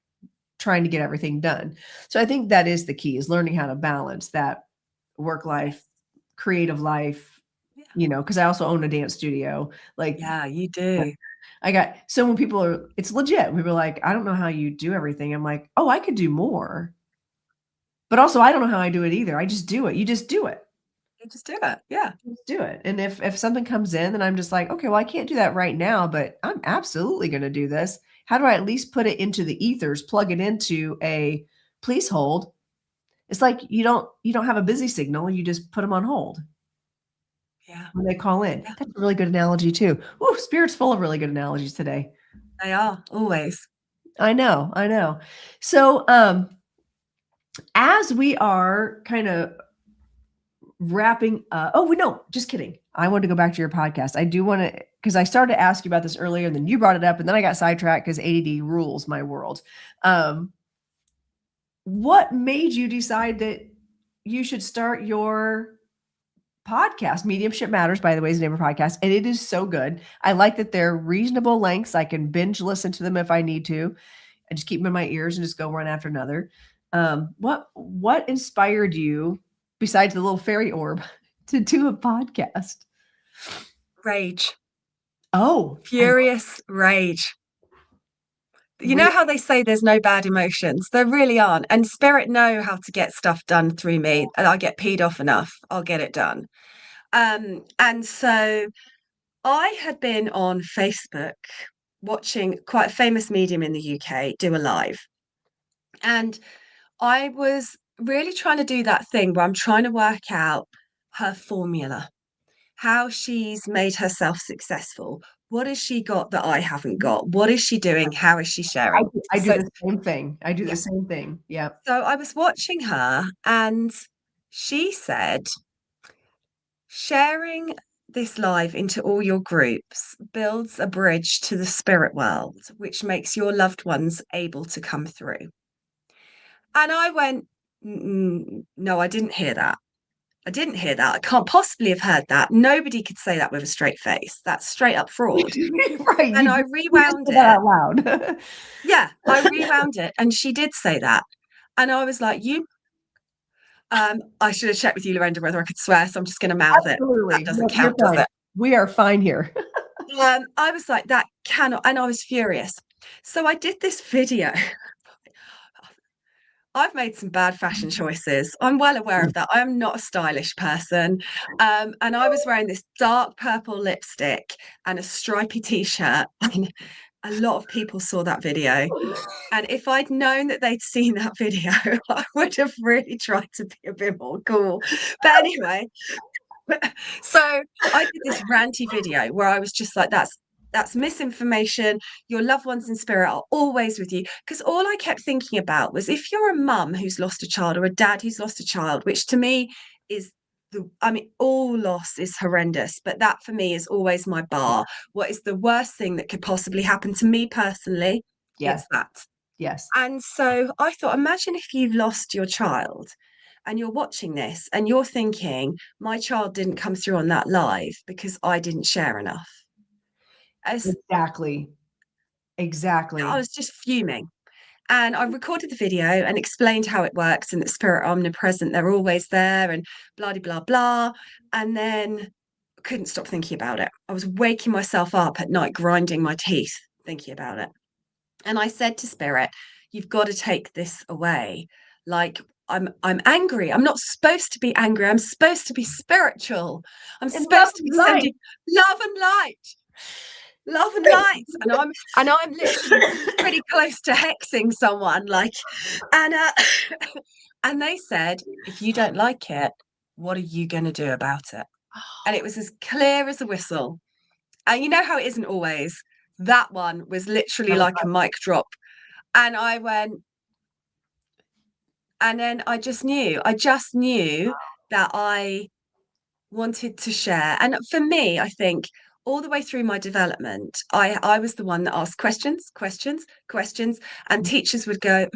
trying to get everything done. So I think that is the key, is learning how to balance that work life, creative life, Yeah. because I also own a dance studio. Like, Yeah, you do. so when it's legit. We were like, I don't know how you do everything. I'm like, oh, I could do more. But also, I don't know how I do it either. I just do it. You just do it. You just do it. Yeah. Just do it. And if something comes in, then I'm just like, okay, well, I can't do that right now, but I'm absolutely going to do this. How do I at least put it into the ethers, plug it into a please hold? It's like you don't have a busy signal. You just put them on hold Yeah. when they call in. Yeah. That's a really good analogy too. Ooh, Spirit's full of really good analogies today. They are always. I know. So, as we are kind of wrapping up, no, just kidding. I wanted to go back to your podcast. I do want to, because I started to ask you about this earlier, and then you brought it up, and then I got sidetracked because ADD rules my world. What made you decide that you should start your podcast? Mediumship Matters, by the way, is the name of our podcast, and it is so good. I like that they're reasonable lengths. I can binge listen to them if I need to. I just keep them in my ears and just go one after another. What inspired you, besides the little fairy orb, to do a podcast? Rage. Oh, Furious rage. You know how they say there's no bad emotions? There really aren't. And spirit know how to get stuff done through me. And I get peed off enough. I'll get it done. And so I had been on Facebook watching quite a famous medium in the UK do a live. And I was really trying to do that thing where I'm trying to work out her formula, how she's made herself successful. What has she got that I haven't got? What is she doing? How is she sharing? I do the same thing. Yeah. The same thing. Yeah. So I was watching her, and she said, sharing this live into all your groups builds a bridge to the spirit world, which makes your loved ones able to come through. And I went, no, I didn't hear that. I didn't hear that. I can't possibly have heard that. Nobody could say that with a straight face. That's straight up fraud. Right. And I rewound it out loud. Yeah, I rewound it, and she did say that. And I was like, I should have checked with you, Lorenda, whether I could swear, so I'm just going to mouth Absolutely. it. That doesn't count, does it? We are fine here. I was like, that cannot, and I was furious. So I did this video. I've made some bad fashion choices. I'm well aware of that. I am not a stylish person. And I was wearing this dark purple lipstick and a stripy t-shirt. And a lot of people saw that video. And if I'd known that they'd seen that video, I would have really tried to be a bit more cool. But anyway, so I did this ranty video where I was just like, that's misinformation. Your loved ones in spirit are always with you. Because all I kept thinking about was, if you're a mum who's lost a child, or a dad who's lost a child, which to me is all loss is horrendous, but that for me is always my bar. What is the worst thing that could possibly happen to me personally? Yes. It's that. Yes. And so I thought, imagine if you've lost your child and you're watching this and you're thinking, my child didn't come through on that live because I didn't share enough. As Exactly. I was just fuming. And I recorded the video and explained how it works and that spirit are omnipresent, they're always there and blah, blah, blah. And then couldn't stop thinking about it. I was waking myself up at night, grinding my teeth, thinking about it. And I said to spirit, you've got to take this away. Like, I'm angry. I'm not supposed to be angry. I'm supposed to be spiritual. I'm And love supposed to be and light. sending love and light. Love and light. And I'm literally pretty close to hexing someone. Like, and and they said, if you don't like it, what are you going to do about it? And it was as clear as a whistle. And you know how it isn't always. That one was literally like a mic drop. And I went, and then I just knew that I wanted to share. And for me, I think all the way through my development, I was the one that asked questions, and teachers would go,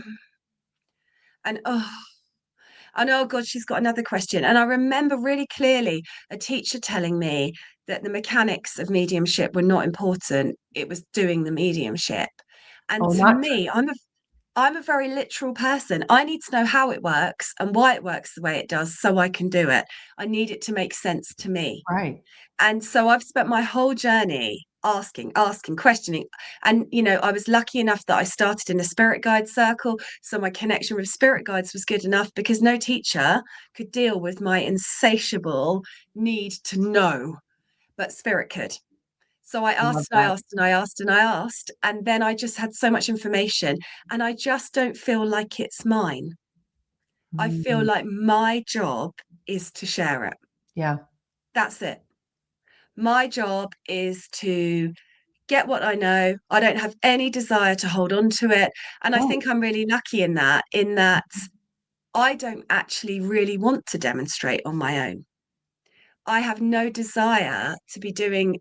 and oh God, she's got another question. And I remember really clearly a teacher telling me that the mechanics of mediumship were not important. It was doing the mediumship. And Oh, to not me, I'm a very literal person. I need to know how it works and why it works the way it does so I can do it. I need it to make sense to me. right. And so I've spent my whole journey asking, questioning. And, I was lucky enough that I started in a spirit guide circle. So my connection with spirit guides was good enough because no teacher could deal with my insatiable need to know, but spirit could. So I Love asked and I that. asked and I asked and I asked. And then I just had so much information and I just don't feel like it's mine. I feel Mm, like my job is to share it. yeah. That's it. My job is to get what I know. I don't have any desire to hold on to it. And I Right. think I'm really lucky in that I don't actually really want to demonstrate on my own. I have no desire to be doing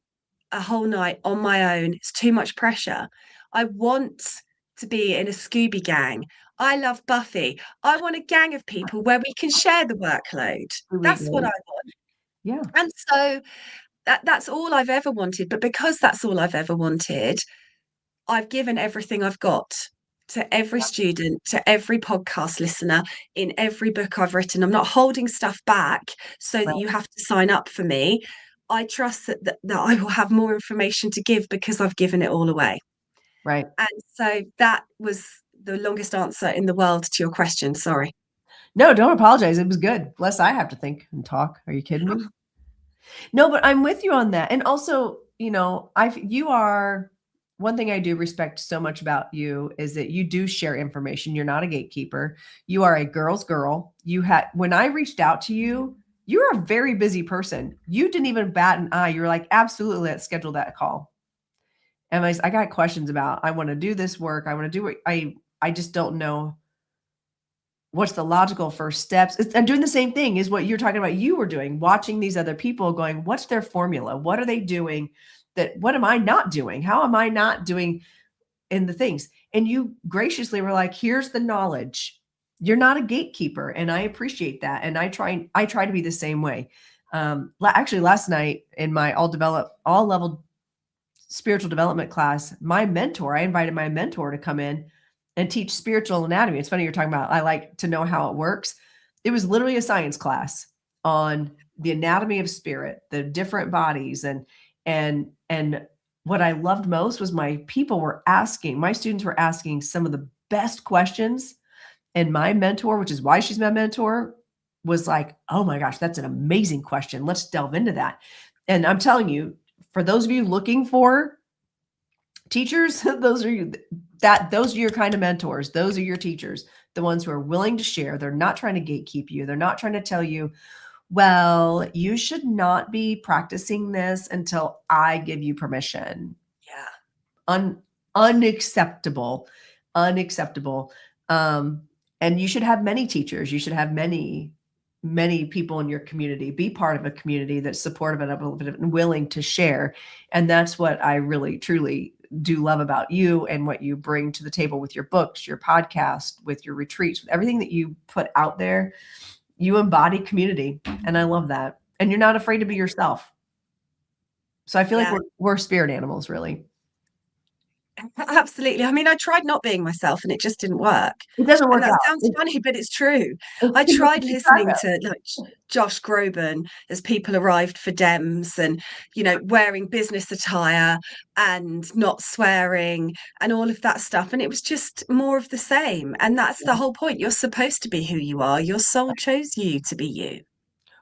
a whole night on my own. It's too much pressure. I want to be in a Scooby gang. I love Buffy. I want a gang of people where we can share the workload. That's what I want. Yeah. And so that's all I've ever wanted. But because that's all I've ever wanted, I've given everything I've got to every student, to every podcast listener, in every book I've written. I'm not holding stuff back so that Right. you have to sign up for me. I trust that I will have more information to give because I've given it all away. Right. And so that was the longest answer in the world to your question. Sorry. No, don't apologize. It was good. Less I have to think and talk. Are you kidding me? No, but I'm with you on that. And also, you are one thing I do respect so much about you is that you do share information. You're not a gatekeeper. You are a girl's girl. When I reached out to you, you're a very busy person. You didn't even bat an eye. You were like, absolutely, let's schedule that call. And I got questions about, I want to do this work. I want to do it. I just don't know what's the logical first steps. I'm doing the same thing is what you're talking about. You were doing, watching these other people going, what's their formula? What are they doing? What am I not doing? How am I not doing in the things? And you graciously were like, here's the knowledge. You're not a gatekeeper. And I appreciate that. And I try to be the same way. Actually last night in my all level spiritual development class, I invited my mentor to come in and teach spiritual anatomy. It's funny you're talking about, I like to know how it works. It was literally a science class on the anatomy of spirit, the different bodies. And what I loved most was my students were asking some of the best questions. And my mentor, which is why she's my mentor, was like, oh my gosh, that's an amazing question. Let's delve into that. And I'm telling you, for those of you looking for teachers, those are your kind of mentors. Those are your teachers, the ones who are willing to share. They're not trying to gatekeep you. They're not trying to tell you, well, you should not be practicing this until I give you permission. Yeah. Unacceptable. And you should have many teachers. You should have many people in your community. Be part of a community that's supportive and willing to share. And that's what I really, truly do love about you and what you bring to the table with your books, your podcast, with your retreats, with everything that you put out there. You embody community, and I love that. And you're not afraid to be yourself. So I feel like Yeah. we're spirit animals, really. Absolutely. I mean, I tried not being myself and it just didn't work. It doesn't And work that out. sounds funny, but it's true. I It's tried too much listening to like Josh Groban as people arrived for Dems and, wearing business attire and not swearing and all of that stuff. And it was just more of the same. And that's the whole point. You're supposed to be who you are. Your soul chose you to be you.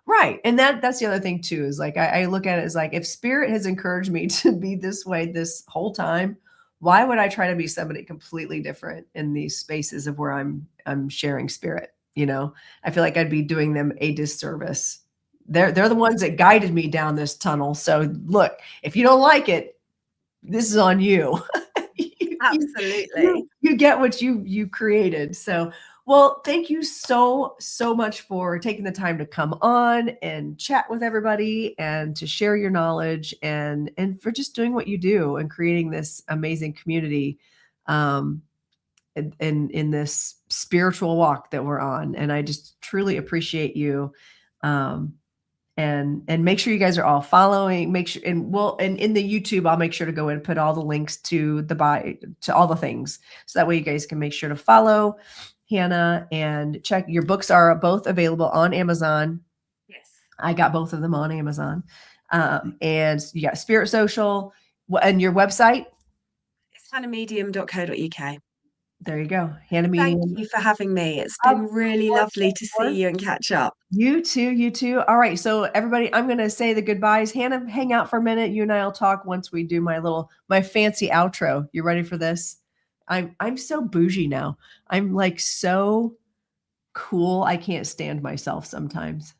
Right. And that's the other thing too, is like, I look at it as like, if spirit has encouraged me to be this way this whole time, why would I try to be somebody completely different in these spaces of where I'm sharing spirit? I feel like I'd be doing them a disservice. They're the ones that guided me down this tunnel. So look, if you don't like it, this is on you. Absolutely. You get what you created. So, well, thank you so much for taking the time to come on and chat with everybody and to share your knowledge and for just doing what you do and creating this amazing community in this spiritual walk that we're on. And I just truly appreciate you. And make sure you guys are all following, make sure, and in the YouTube, I'll make sure to go and put all the links to to all the things. So that way you guys can make sure to follow Hannah and check. Your books are both available on Amazon. Yes. I got both of them on Amazon. And you got Spirit Social and your website. It's hannahmedium.co.uk. There you go. Hannah Medium. Thank you for having me. It's been really lovely to see you and catch up. You too. All right. So everybody, I'm going to say the goodbyes. Hannah, hang out for a minute. You and I'll talk once we do my fancy outro. You ready for this? I'm so bougie now. I'm like so cool. I can't stand myself sometimes.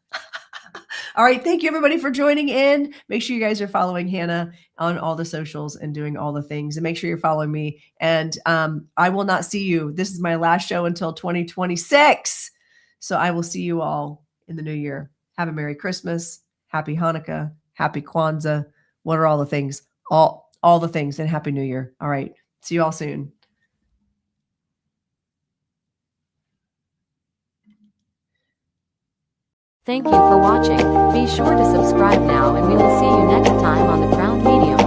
All right. Thank you everybody for joining in. Make sure you guys are following Hannah on all the socials and doing all the things, and make sure you're following me. And I will not see you. This is my last show until 2026. So I will see you all in the new year. Have a Merry Christmas, Happy Hanukkah, Happy Kwanzaa. What are all the things? All the things, and Happy New Year. All right. See you all soon. Thank you for watching. Be sure to subscribe now and we will see you next time on the Crowned Medium.